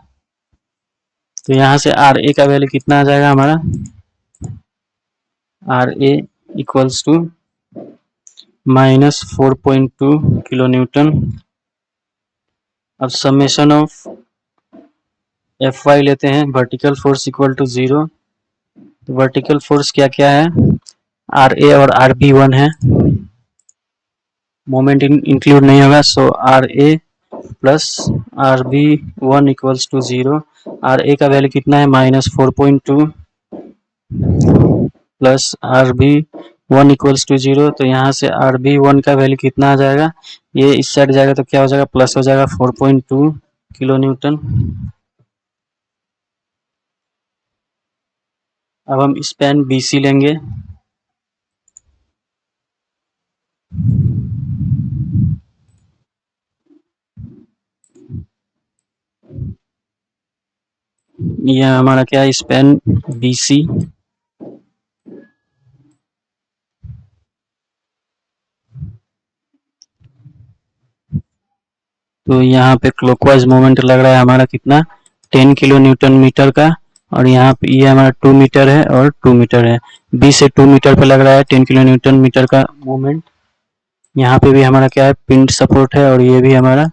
A: तो यहाँ से आर ए का वैल्यू कितना आ जाएगा हमारा, R A equals to -4.2 kilo newton. अब समेशन ऑफ एफ वाई लेते हैं, vertical force equal to 0। Vertical force क्या क्या है, आर ए और आर बी 1 है, मोमेंट इंक्लूड नहीं होगा, so R A plus R B 1 equals to 0। R A का वैल्यू कितना है, -4.2 plus R B 1 equals to 0। तो यहाँ से आर बी 1 का वैल्यू कितना आ जाएगा, ये इस साइड जाएगा तो क्या हो जाएगा, प्लस हो जाएगा 4.2 किलो न्यूटन। अब हम स्पैन बी सी लेंगे, यह हमारा क्या है, स्पैन बी सी। तो यहाँ पे क्लॉकवाइज मोमेंट लग रहा है हमारा कितना, 10 किलो न्यूटन मीटर का, और यहाँ पे ये हमारा 2 मीटर है और 2 मीटर है, बी से 2 मीटर पे लग रहा है 10 किलो न्यूटन मीटर का मोमेंट। यहाँ पे भी हमारा क्या है, पिंड सपोर्ट है, और ये भी हमारा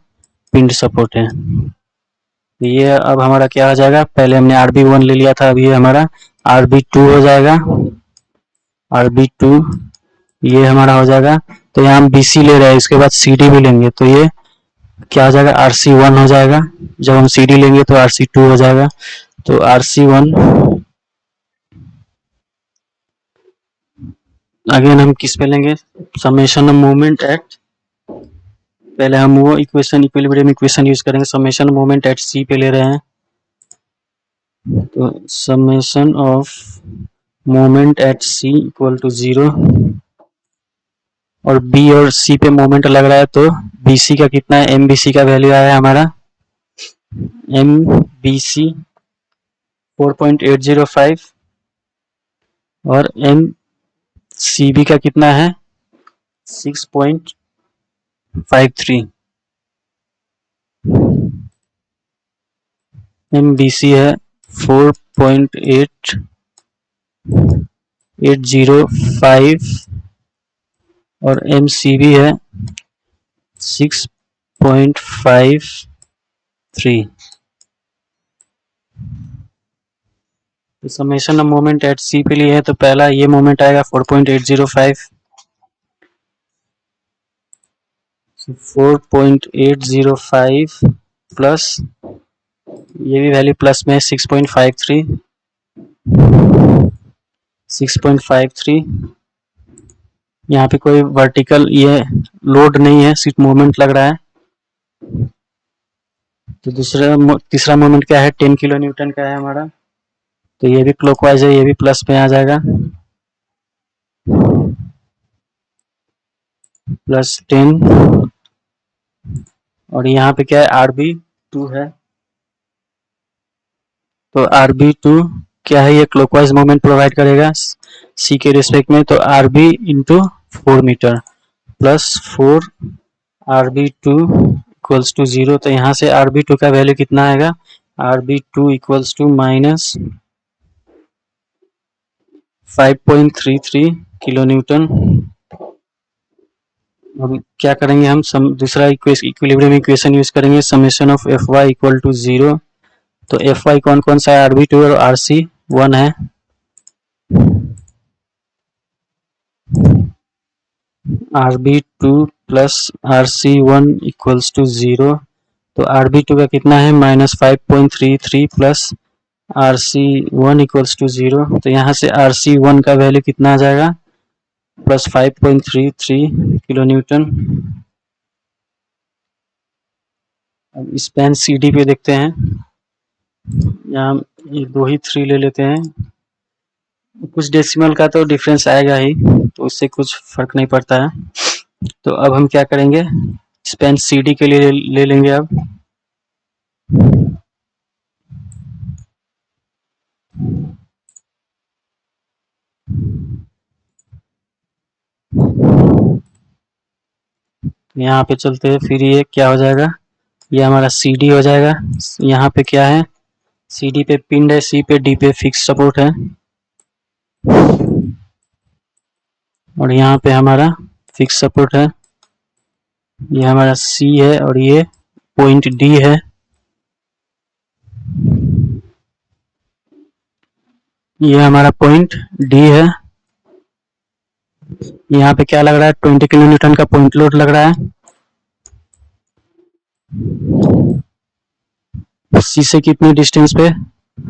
A: पिंड सपोर्ट है। ये अब हमारा क्या हो जाएगा, पहले हमने आर बी 1 ले लिया था, अब ये हमारा आर बी 2 हो जाएगा, आर बी 2 ये हमारा हो जाएगा। तो यहाँ हम बी सी ले रहे हैं, इसके बाद सी डी भी लेंगे, तो ये क्या हो जाएगा, आर सी 1 हो जाएगा, जब हम सी डी लेंगे तो आर सी 2 हो जाएगा। तो आर सी 1 अगेन हम किस पे लेंगे, समेशन ऑफ मोमेंट एट, पहले हम वो इक्वेशन इक्विलिब्रियम इक्वेशन यूज करेंगे, समेशन मोमेंट एट सी पे ले रहे हैं, तो summation of moment at C equal to 0, और बी और सी पे मोमेंट लग रहा है, तो बी सी का कितना है, एम बी सी का वैल्यू आया है हमारा, एम बी सी 4.805, और एम सी बी का कितना है 6.53, एम बी सी है 4.805 और एम सी बी है 6.53। तो summation of moment at C पे लिए है, तो पहला ये मोमेंट आएगा 4.805, 4.805 प्लस ये भी वैल्यू प्लस में 6.53 यहाँ पे कोई वर्टिकल ये लोड नहीं है, सिर्फ मोमेंट लग रहा है। तो तीसरा मोमेंट क्या है, 10 किलो न्यूटन का है हमारा, तो ये भी क्लॉकवाइज है, ये भी प्लस में आ जाएगा, +10, और यहाँ पे क्या है, आर बी 2 है, तो आर बी 2 क्या है, ये क्लॉकवाइज मोमेंट प्रोवाइड करेगा सी के रिस्पेक्ट में, तो R B into 4 metre plus 4 R B 2 equals to 0, तो यहाँ से RB2 का वैल्यू कितना आएगा, RB2 equals to minus 5.33 kilo newton. अब क्या करेंगे हम दूसरा इक्विलिब्रियम इक्वेशन यूज करेंगे, summation of Fy equal to 0। तो Fy कौन कौन सा है, RB2 और RC1 है। RB2 plus RC1 equals to 0, तो RB2 का कितना है -5.33 प्लस RC1 इक्वल्स टू 0, तो यहाँ से RC1 का वैल्यू कितना आ जाएगा, प्लस 5.33 किलो न्यूटन। अब स्पैन CD पे देखते हैं, यहाँ ये 2 ही 3 ले लेते हैं, कुछ डेसिमल का तो डिफरेंस आएगा ही, तो उससे कुछ फर्क नहीं पड़ता है। तो अब हम क्या करेंगे, स्पैन CD के लिए ले लेंगे। अब यहाँ पे चलते हैं, फिर ये क्या हो जाएगा, ये हमारा CD हो जाएगा। यहाँ पे क्या है, CD पे पिंड है, C पे D पे फिक्स सपोर्ट है, और यहाँ पे हमारा फिक्स सपोर्ट है। ये हमारा C है और ये पॉइंट D है। ये हमारा पॉइंट D है। यहाँ पे क्या लग रहा है, 20 किलो न्यूटन का पॉइंट लोड लग रहा है। C से कितने डिस्टेंस पे,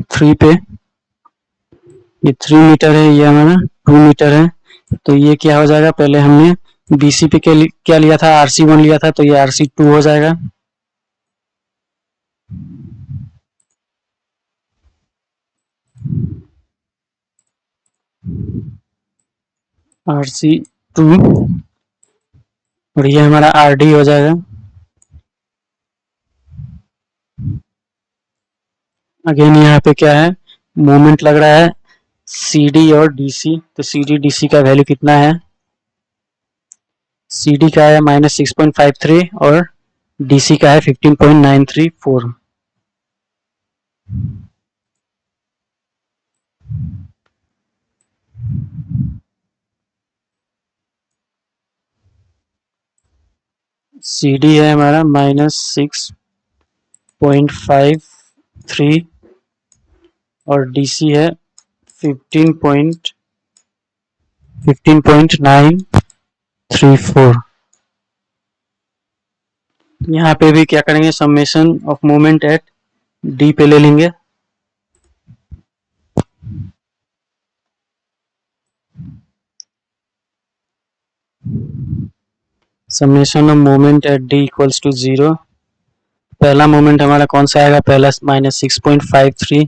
A: 3 पे, ये 3 मीटर है, ये हमारा 2 मीटर है। तो ये क्या हो जाएगा, पहले हमने BC पे क्या लिया था, RC1 लिया था, तो ये RC2 हो जाएगा। RC2 और ये हमारा RD हो जाएगा। अगेन यहाँ पे क्या है, मोमेंट लग रहा है CD और DC, तो CD DC का वैल्यू कितना है, CD का है -6.53 और DC का है 15.934। CD है हमारा -6.53 और DC है 15.934। यहाँ पे भी क्या करेंगे, summation of moment at D पे ले लेंगे। Summation of moment at D equals to 0। पहला मोमेंट हमारा कौन सा आएगा, पहला -6.53,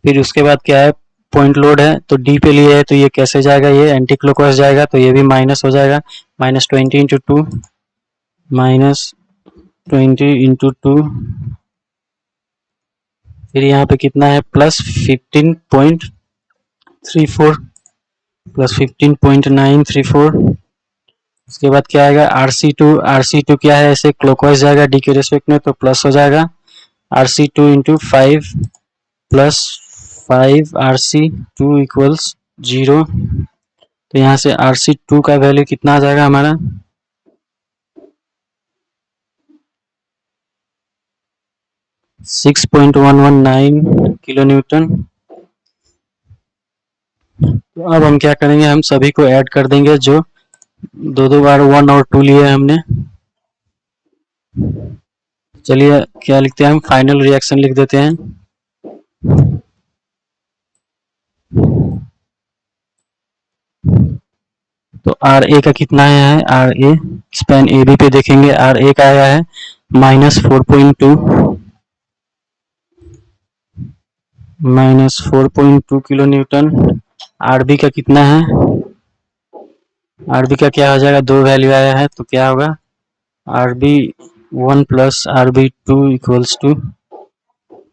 A: फिर उसके बाद क्या है, पॉइंट लोड है, तो D पे लिए है, तो ये कैसे जाएगा, ये एंटी क्लॉकवाइज जाएगा, तो ये भी माइनस हो जाएगा, -20 इंटू 2, -20 इंटू 2, फिर यहाँ पे कितना है, +15.34 प्लस 15.934। उसके बाद क्या आएगा, RC2 क्या है, ऐसे क्लॉकवाइज जाएगा D के रेस्पेक्ट में, तो प्लस हो जाएगा, RC2 into 5 plus 5 RC2 equals 0। तो यहाँ से RC2 का वैल्यू कितना आ जाएगा हमारा, 6.119 किलो न्यूटन। तो अब हम क्या करेंगे, हम सभी को ऐड कर देंगे, जो दो बार 1 और 2 लिए हमने। चलिए क्या लिखते हैं, हम फाइनल रिएक्शन लिख देते हैं। तो RA का कितना आया है, RA स्पैन AB पे देखेंगे, RA का आया है -4.2 किलो न्यूटन। RB का कितना है, RB का क्या हो जाएगा, 2 वैल्यू आया है, तो क्या होगा, RB1 plus RB2 equals to,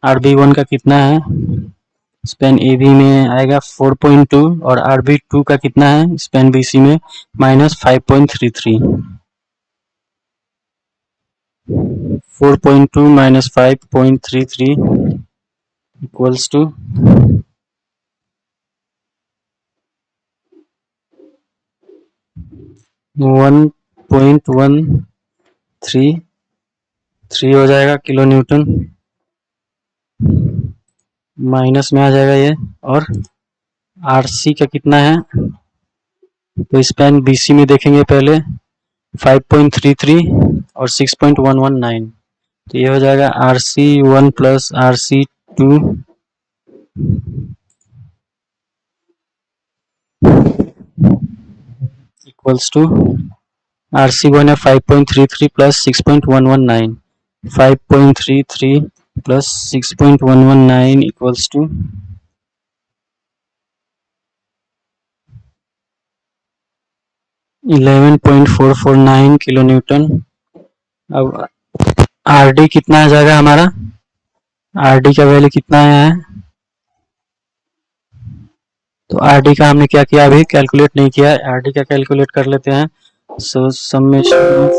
A: RB1 का कितना है स्पैन ए बी में आएगा 4.2 और आर बी 2 का कितना है स्पैन बी सी में -5.33। 4.2 - 5.33 इक्वल्स टू 1.133 हो जाएगा किलो न्यूटन। माइनस में आ जाएगा ये, और आरसी का कितना है तो स्पैन बीसी में देखेंगे पहले 5.33 और 6.119, तो ये हो जाएगा RC1 + RC2 equals to RC1 है 5.33 + 6.119, 5.33 + 6.119 इक्वल्स टू 11.449 किलो न्यूटन। अब RD कितना आ जाएगा हमारा, RD का वैल्यू कितना आया है, तो RD का हमने क्या किया अभी कैलकुलेट नहीं किया है, RD का कैलकुलेट कर लेते हैं। So summation of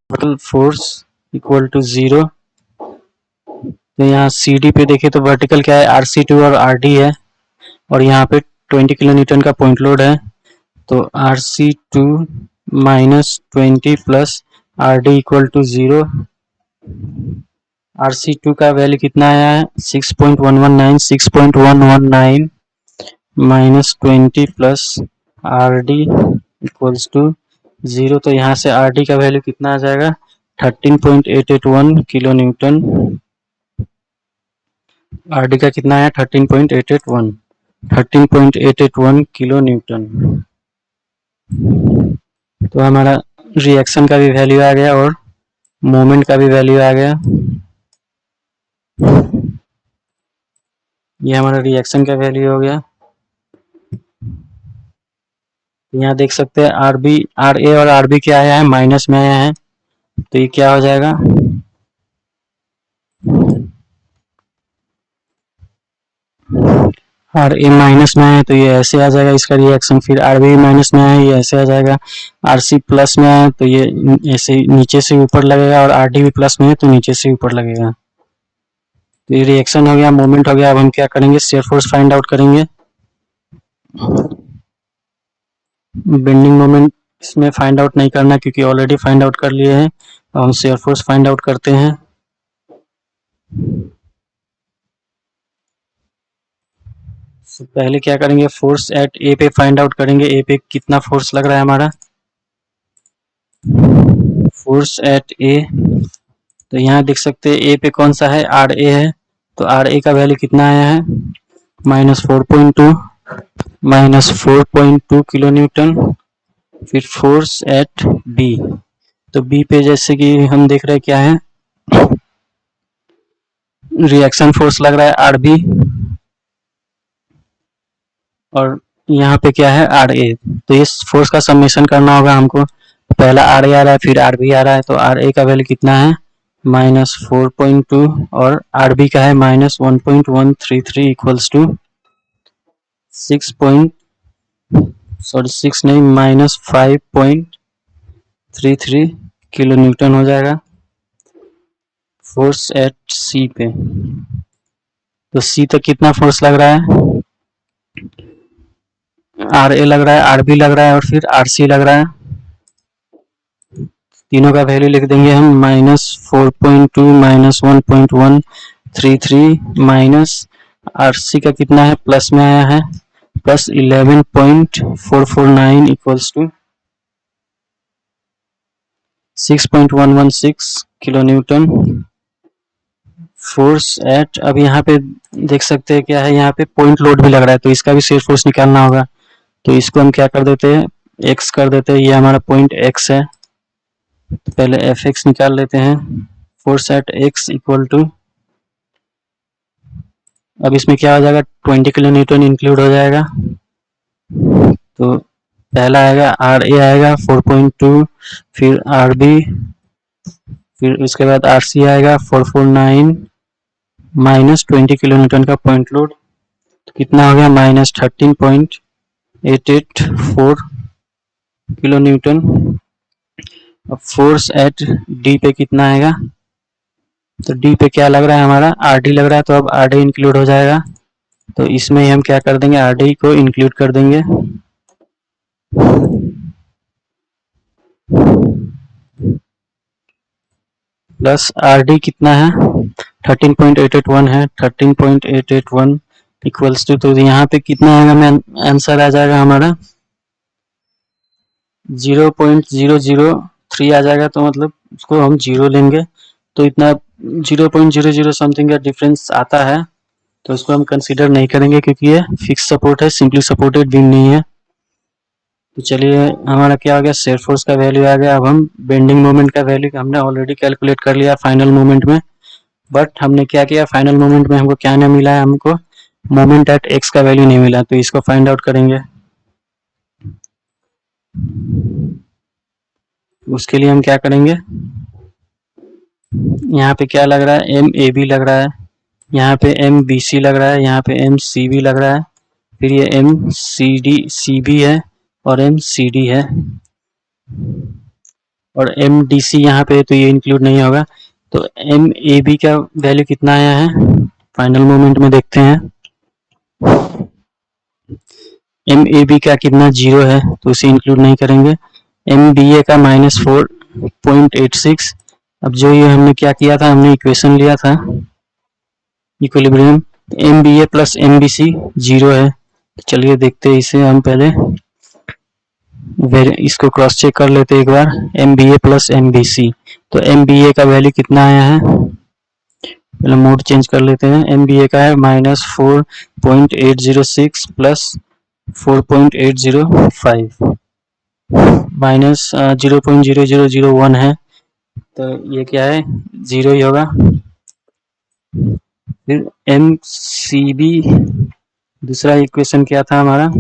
A: total force equal to 0। तो यहाँ CD पे देखें तो वर्टिकल क्या है RC2 और RD है, और यहाँ पे 20 किलो न्यूटन का पॉइंट लोड है, तो RC2 - 20 + RD equal to 0। RC2 का वैल्यू कितना आया है 6.119, 6.119 -20 + RD इक्वल्स टू 0। तो यहाँ से RD का वैल्यू कितना आ जाएगा 13.881 किलो न्यूटन। RD का कितना है 13.881 किलो न्यूटन। तो हमारा रिएक्शन का भी वैल्यू आ गया और मोमेंट का भी वैल्यू आ गया। ये हमारा रिएक्शन का वैल्यू हो गया। यहाँ देख सकते हैं RA और RB क्या आया है माइनस में आया है, तो ये क्या हो जाएगा RA माइनस में है तो ये ऐसे आ जाएगा इसका रिएक्शन, फिर RB माइनस में है ये ऐसे आ जाएगा, RC प्लस में है तो ये ऐसे नीचे से ऊपर लगेगा, और RD भी प्लस में है तो नीचे से ऊपर लगेगा। तो ये रिएक्शन हो गया, मोमेंट हो गया। अब हम क्या करेंगे शियर फोर्स फाइंड आउट करेंगे। बेंडिंग मोमेंट इसमें फाइंड आउट नहीं करना क्योंकि ऑलरेडी फाइंड आउट कर लिए हैं। तो हम शियर फोर्स फाइंड आउट करते हैं। तो पहले क्या करेंगे फोर्स एट ए पे फाइंड आउट करेंगे, ए पे कितना फोर्स लग रहा है हमारा, फोर्स एट ए। तो यहाँ देख सकते हैं ए पे कौन सा है RA है, तो RA का वैल्यू कितना आया है -4.2 किलो न्यूटन। फिर फोर्स एट बी, तो बी पे जैसे कि हम देख रहे हैं क्या है रिएक्शन फोर्स लग रहा है RB, और यहाँ पे क्या है RA। तो इस फोर्स का समेशन करना होगा हमको। पहला RA आ रहा है फिर RB आ रहा है, तो RA का वैल्यू कितना है -4.2 और RB का है -1.133 इक्वल्स टू 6 नहीं -5.33 किलो न्यूटन हो जाएगा फोर्स एट C पे। तो C तक कितना फोर्स लग रहा है RA लग रहा है, RB लग रहा है और फिर RC लग रहा है। तीनों का वैल्यू लिख देंगे हम -4.2 -1.133 माइनस RC का कितना है प्लस में आया है +11.449 equals to 6.116 kilo newton force at. अब यहाँ पे देख सकते हैं क्या है यहाँ पे पॉइंट लोड भी लग रहा है, तो इसका भी शियर फोर्स निकालना होगा। तो इसको हम क्या कर देते हैं x कर देते हैं, ये हमारा पॉइंट x है। तो पहले Fx निकाल लेते हैं, force at x equal to, अब इसमें क्या हो जाएगा 20 किलो न्यूटन इंक्लूड हो जाएगा। तो पहला आएगा RA आएगा 4.2, फिर RB फिर उसके बाद आरसी आएगा 449 माइनस 20 किलो न्यूटन का पॉइंट लोड, तो कितना हो गया माइनस 13.884 किलो न्यूटन। अब फोर्स एट डी पे कितना आएगा, तो डी पे क्या लग रहा है हमारा आर डी लग रहा है, तो अब आर डी इंक्लूड हो जाएगा, तो इसमें हम क्या कर देंगे आर डी को इंक्लूड कर देंगे। प्लस आर डी कितना है 13.881 है, 13.881 इक्वल्स टू, तो यहाँ पे कितना आएगा आंसर आ जाएगा हमारा 0.003 आ जाएगा, तो मतलब उसको हम जीरो लेंगे, तो इतना 0.00 समथिंग का डिफरेंस आता है, तो उसको हम कंसीडर नहीं करेंगे क्योंकि ये फिक्स सपोर्ट है, सिंपली सपोर्टेड बीम नहीं है। तो चलिए हमारा क्या हो गया शेयर फोर्स का वैल्यू आ गया। अब हम बेंडिंग मोमेंट का वैल्यू हमने ऑलरेडी कैलकुलेट कर लिया फाइनल मोमेंट में, बट हमने क्या किया फाइनल मोमेंट में हमको क्या नहीं मिला है, हमको मोमेंट एट एक्स का वैल्यू नहीं मिला, तो इसको फाइंड आउट करेंगे। उसके लिए हम क्या करेंगे, यहाँ पे क्या लग रहा है एम ए बी लग रहा है, यहाँ पे एम बी सी लग रहा है, यहाँ पे एम सी बी लग रहा है, फिर ये M C D C B है और एम सी डी है, और एम डी सी यहाँ पे तो ये इंक्लूड नहीं होगा। तो एम ए बी का वैल्यू कितना आया है फाइनल मोमेंट में देखते हैं। एम ए बी का कितना जीरो है, तो उसे इंक्लूड नहीं करेंगे। एम बी ए का -4.86। अब जो ये हमने क्या किया था, हमने इक्वेशन लिया था equilibrium, M B A plus M B C zero है। चलिए देखते हैं इसे हम पहले इसको क्रॉस चेक कर लेते हैं एक बार, M B A plus M B सी, तो एम बी ए का वैल्यू कितना आया है, पहले मोड चेंज कर लेते हैं। एम बी ए का है -4.806 प्लस 4.805 माइनस 0.0001 है, तो ये क्या है जीरो ही होगा। फिर एम सी बी दूसरा इक्वेशन क्या था हमारा,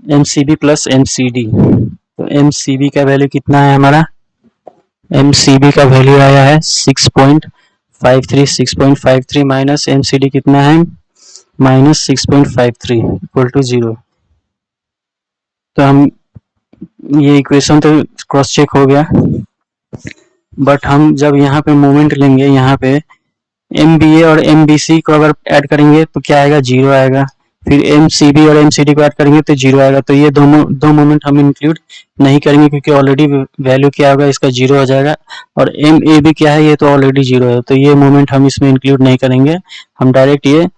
A: M C B plus M C D, तो एम सी बी का वैल्यू कितना है हमारा, एम सी बी का वैल्यू आया है 6.53 माइनस एम सी डी कितना है -6.53 इक्वल टू 0। तो हम ये इक्वेशन तो क्रॉस चेक हो गया, बट हम जब यहाँ पे मोमेंट लेंगे, यहाँ पे एम बी ए और एम बी सी को अगर ऐड करेंगे तो क्या आएगा जीरो आएगा, फिर एम सी बी और एम सी डी को ऐड करेंगे तो जीरो आएगा, तो ये दो मोमेंट हम इंक्लूड नहीं करेंगे क्योंकि ऑलरेडी वैल्यू क्या होगा इसका जीरो हो जाएगा, और एम ए बी क्या है ये तो ऑलरेडी जीरो है, तो ये मोमेंट हम इसमें इंक्लूड नहीं करेंगे। हम डायरेक्ट ये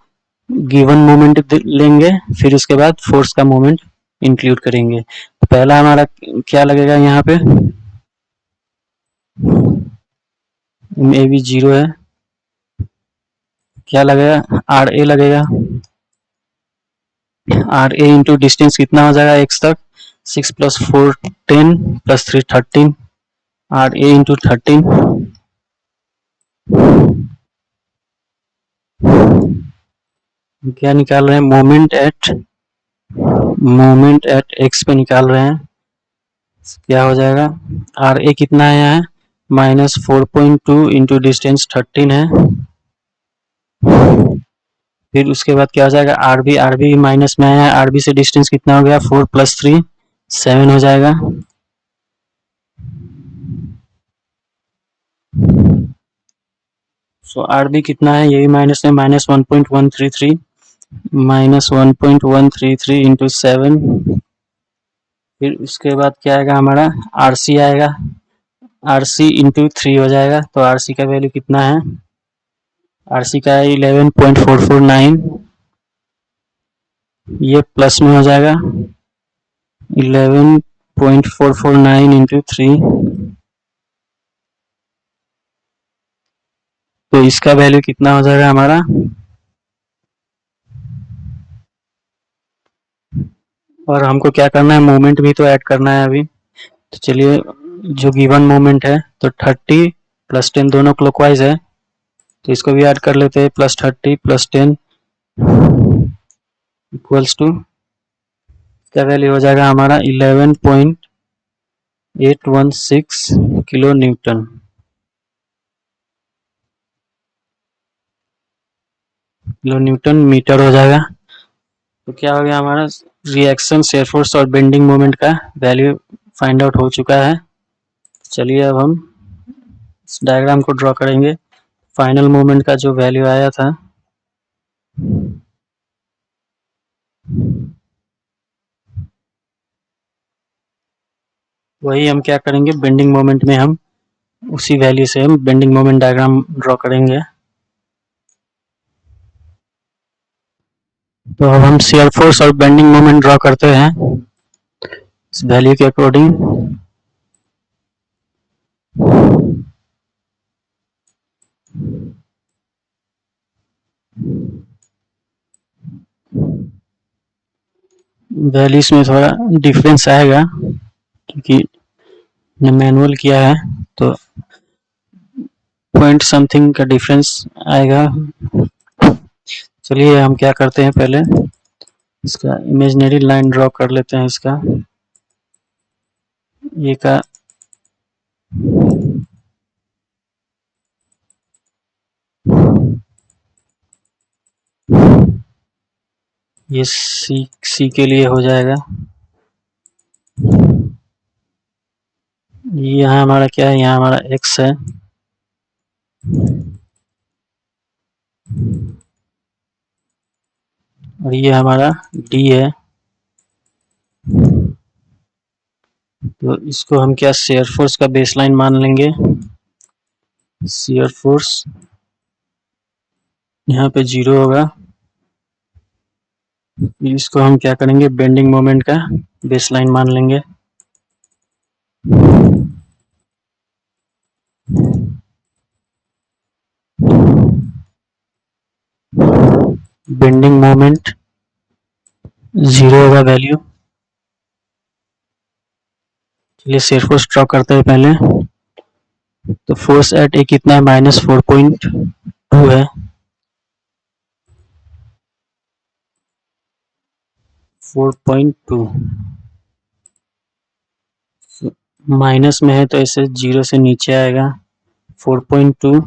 A: गिवन मोमेंट लेंगे, फिर उसके बाद फोर्स का मोमेंट इंक्लूड करेंगे। तो पहला हमारा क्या लगेगा यहाँ पे, एम ए बी जीरो है, क्या लगेगा आर ए लगेगा, आर ए इंटू डिस्टेंस कितना हो जाएगा एक्स तक 6 + 4 10 + 3 13, आर ए इंटू 13, क्या निकाल रहे हैं मोमेंट एट एक्स पे निकाल रहे हैं, क्या हो जाएगा आर ए कितना आया है -4.2 इंटू डिस्टेंस 13 है, फिर उसके बाद क्या हो जाएगा आर बी माइनस में आया है, आर बी से डिस्टेंस कितना हो गया 4 + 3 7 हो जाएगा, सो आर बी कितना है ये भी माइनस में -1.133 -1.133 इंटू 7, फिर उसके बाद क्या आएगा हमारा आर सी आएगा, आर सी इंटू 3 हो जाएगा, तो आर सी का वैल्यू कितना है, आर सी का 11.449, ये प्लस में हो जाएगा 11.449 इंटू 3, तो इसका वैल्यू कितना हो जाएगा हमारा, और हमको क्या करना है मोमेंट भी तो ऐड करना है अभी, तो चलिए जो गिवन मोमेंट है तो 30 + 10 दोनों क्लॉकवाइज है, तो इसको भी ऐड कर लेते हैं +30 + 10 इक्वल्स टू क्या वैल्यू हो जाएगा हमारा 11.449 816 किलो न्यूटन मीटर हो जाएगा। तो क्या हो गया हमारा रिएक्शन, शेयर फोर्स और बेंडिंग मोमेंट का वैल्यू फाइंड आउट हो चुका है। चलिए अब हम इस डायग्राम को ड्रॉ करेंगे। फाइनल मोमेंट का जो वैल्यू आया था वही हम क्या करेंगे, बेंडिंग मोमेंट में हम उसी वैल्यू से हम बेंडिंग मोमेंट डायग्राम ड्रॉ करेंगे। तो अब हम शेयर फोर्स और बेंडिंग मोमेंट ड्रॉ करते हैं इस वैल्यू के अकॉर्डिंग। वैल्यूज में थोड़ा डिफरेंस आएगा क्योंकि मैनुअल किया है, तो पॉइंट समथिंग का डिफरेंस आएगा। चलिए हम क्या करते हैं, पहले इसका इमेजिनरी लाइन ड्रॉ कर लेते हैं। इसका ये का ये सी के लिए हो जाएगा। यहाँ हमारा क्या है, यहाँ हमारा एक्स है और ये हमारा डी है। तो इसको हम क्या शेयर फोर्स का बेसलाइन मान लेंगे। शेयर फोर्स यहाँ पे 0 होगा। इसको हम क्या करेंगे, बेंडिंग मोमेंट का बेसलाइन मान लेंगे। बेंडिंग मोमेंट 0 होगा वैल्यू। चलिए शेयर फोर्स ड्रॉ करते हैं पहले। तो फोर्स एट ए कितना है, -4.2 है। 4.2 माइनस में है तो ऐसे 0 से नीचे आएगा 4.2।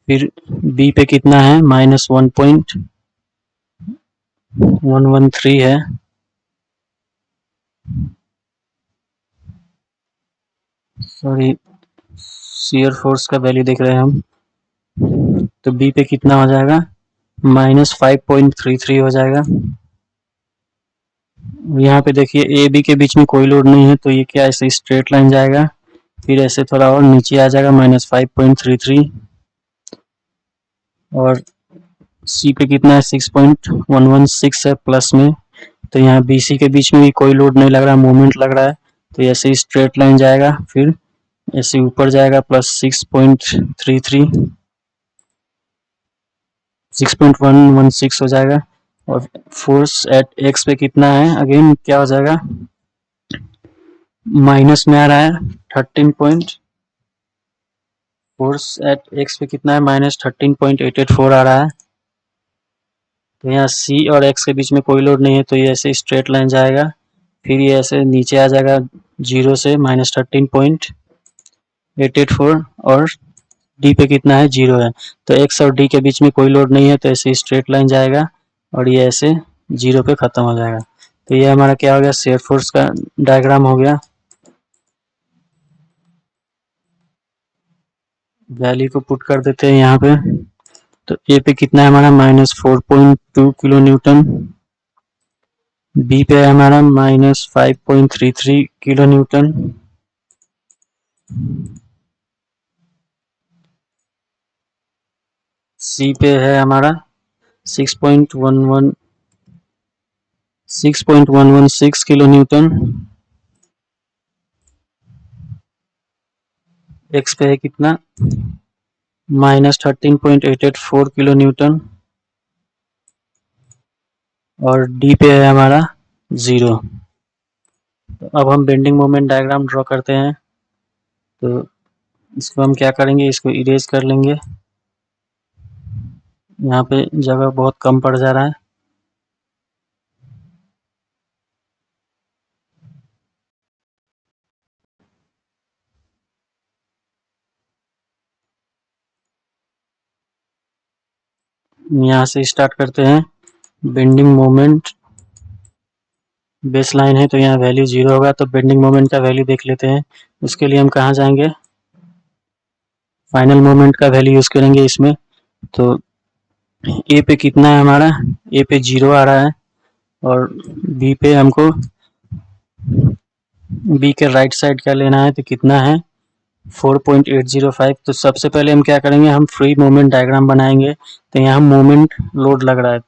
A: फिर बी पे कितना है, -1.113 है। सॉरी, शियर फोर्स का वैल्यू देख रहे हैं हम। तो बी पे कितना हो जाएगा, -5.33 हो जाएगा। यहाँ पे देखिए ए बी के बीच में कोई लोड नहीं है, तो ये क्या ऐसे स्ट्रेट लाइन जाएगा, फिर ऐसे थोड़ा और नीचे आ जाएगा -5.33। और सी पे कितना है, 6.116 है प्लस में। तो यहाँ बी सी के बीच में भी कोई लोड नहीं लग रहा, मूवमेंट लग रहा है, तो ऐसे स्ट्रेट लाइन जाएगा, फिर ऐसे ऊपर जाएगा +6.33, 6.116 हो जाएगा। और फोर्स एट एक्स पे कितना है, अगेन क्या हो जाएगा, माइनस में आ रहा है 13 पॉइंट। फोर्स एट एक्स पे कितना है, -13.884 आ रहा है। तो यहाँ सी और एक्स के बीच में कोई लोड नहीं है, तो ये ऐसे स्ट्रेट लाइन जाएगा, फिर ये ऐसे नीचे आ जाएगा 0 से -13.884। और डी पे कितना है, 0 है। तो एक्स और डी के बीच में कोई लोड नहीं है, तो ऐसे स्ट्रेट लाइन जाएगा और ये ऐसे 0 पे खत्म हो जाएगा। तो ये हमारा क्या हो गया, शेयर फोर्स का डायग्राम हो गया। वैल्यू को पुट कर देते हैं यहाँ पे। तो ए पे कितना है हमारा, -4.2 किलो न्यूटन। बी पे है हमारा -5.33 किलो न्यूटन। सी पे है हमारा 6.116 किलो न्यूटन। एक्स पे है कितना, -13.884 किलो न्यूटन। और डी पे है हमारा 0। तो अब हम बेंडिंग मोमेंट डायग्राम ड्रॉ करते हैं। तो इसको हम क्या करेंगे, इसको इरेज कर लेंगे। यहाँ पे जगह बहुत कम पड़ जा रहा है। यहाँ से स्टार्ट करते हैं। बेंडिंग मोमेंट बेस लाइन है तो यहाँ वैल्यू 0 होगा, तो बेंडिंग मोमेंट का वैल्यू देख लेते हैं। उसके लिए हम कहाँ जाएंगे, फाइनल मोमेंट का वैल्यू यूज करेंगे इसमें। तो ए पे कितना है हमारा, ए पे 0 आ रहा है और बी पे हमको बी के राइट साइड का लेना है, तो कितना है 4.805। तो सबसे पहले हम क्या करेंगे, हम फ्री मोमेंट डायग्राम बनाएंगे। तो यहाँ मोमेंट लोड लग रहा है,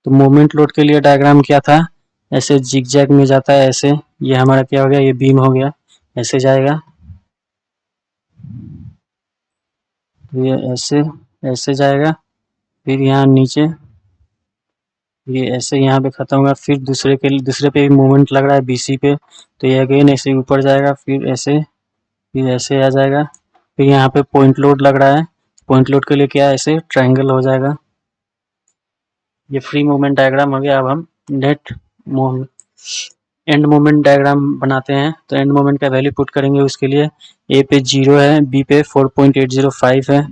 A: तो मोमेंट लोड के लिए डायग्राम क्या था, ऐसे जिगजैग में जाता है ऐसे। ये हमारा क्या हो गया, ये बीम हो गया, ऐसे जाएगा, तो ये ऐसे ऐसे जाएगा, फिर यहाँ नीचे ये ऐसे यहाँ पे खत्म होगा, फिर दूसरे पे भी मोमेंट लग रहा है बीसी पे, तो ये अगेन ऐसे ऊपर जाएगा, फिर ऐसे आ जाएगा। फिर यहाँ पे पॉइंट लोड लग रहा है, पॉइंट लोड के लिए क्या है, ऐसे ट्रायंगल हो जाएगा। ये फ्री मोमेंट डायग्राम हो गया। अब हम नेट एंड मोमेंट डायग्राम बनाते हैं। तो एंड मोमेंट का वैल्यू पुट करेंगे, उसके लिए ए पे 0 है, बी पे 4.805 है,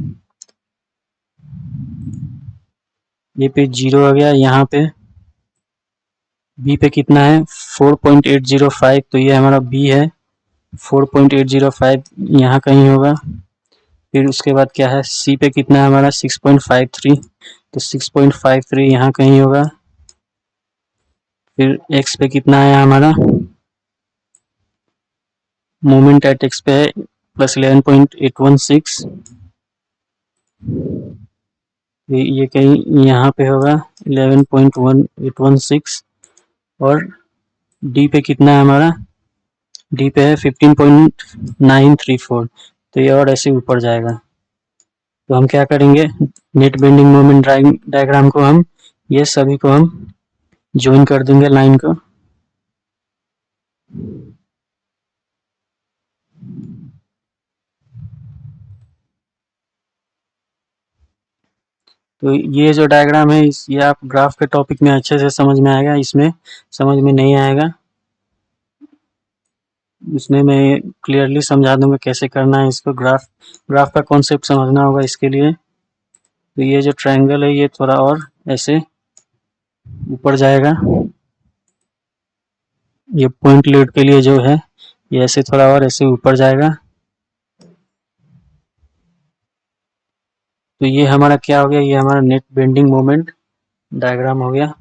A: ए पे 0 आ गया, यहाँ पे बी पे कितना है 4.805, तो ये हमारा बी है 4.805 यहाँ कहीं होगा। फिर उसके बाद क्या है, सी पे कितना है हमारा 6.53, तो 6.53 यहाँ कहीं होगा। फिर एक्स पे कितना है हमारा, मोमेंट एट एक्स पे है +11.816, ये कहीं यहाँ पे होगा 11.1816। और डी पे कितना है हमारा, डी पे है 15.934, तो ये और ऐसे ऊपर जाएगा। तो हम क्या करेंगे, नेट बेंडिंग मोमेंट डायग्राम को हम ये सभी को हम ज्वाइन कर देंगे लाइन को। तो ये जो डायग्राम है ये आप ग्राफ के टॉपिक में अच्छे से समझ में आएगा, इसमें समझ में नहीं आएगा, इसमें मैं क्लियरली समझा दूंगा कैसे करना है इसको। ग्राफ का कॉन्सेप्ट समझना होगा इसके लिए। तो ये जो ट्रायंगल है ये थोड़ा और ऐसे ऊपर जाएगा, ये पॉइंट लोड के लिए जो है ये ऐसे थोड़ा और ऐसे ऊपर जाएगा। तो ये हमारा क्या हो गया, ये हमारा नेट बेंडिंग मोमेंट डायग्राम हो गया।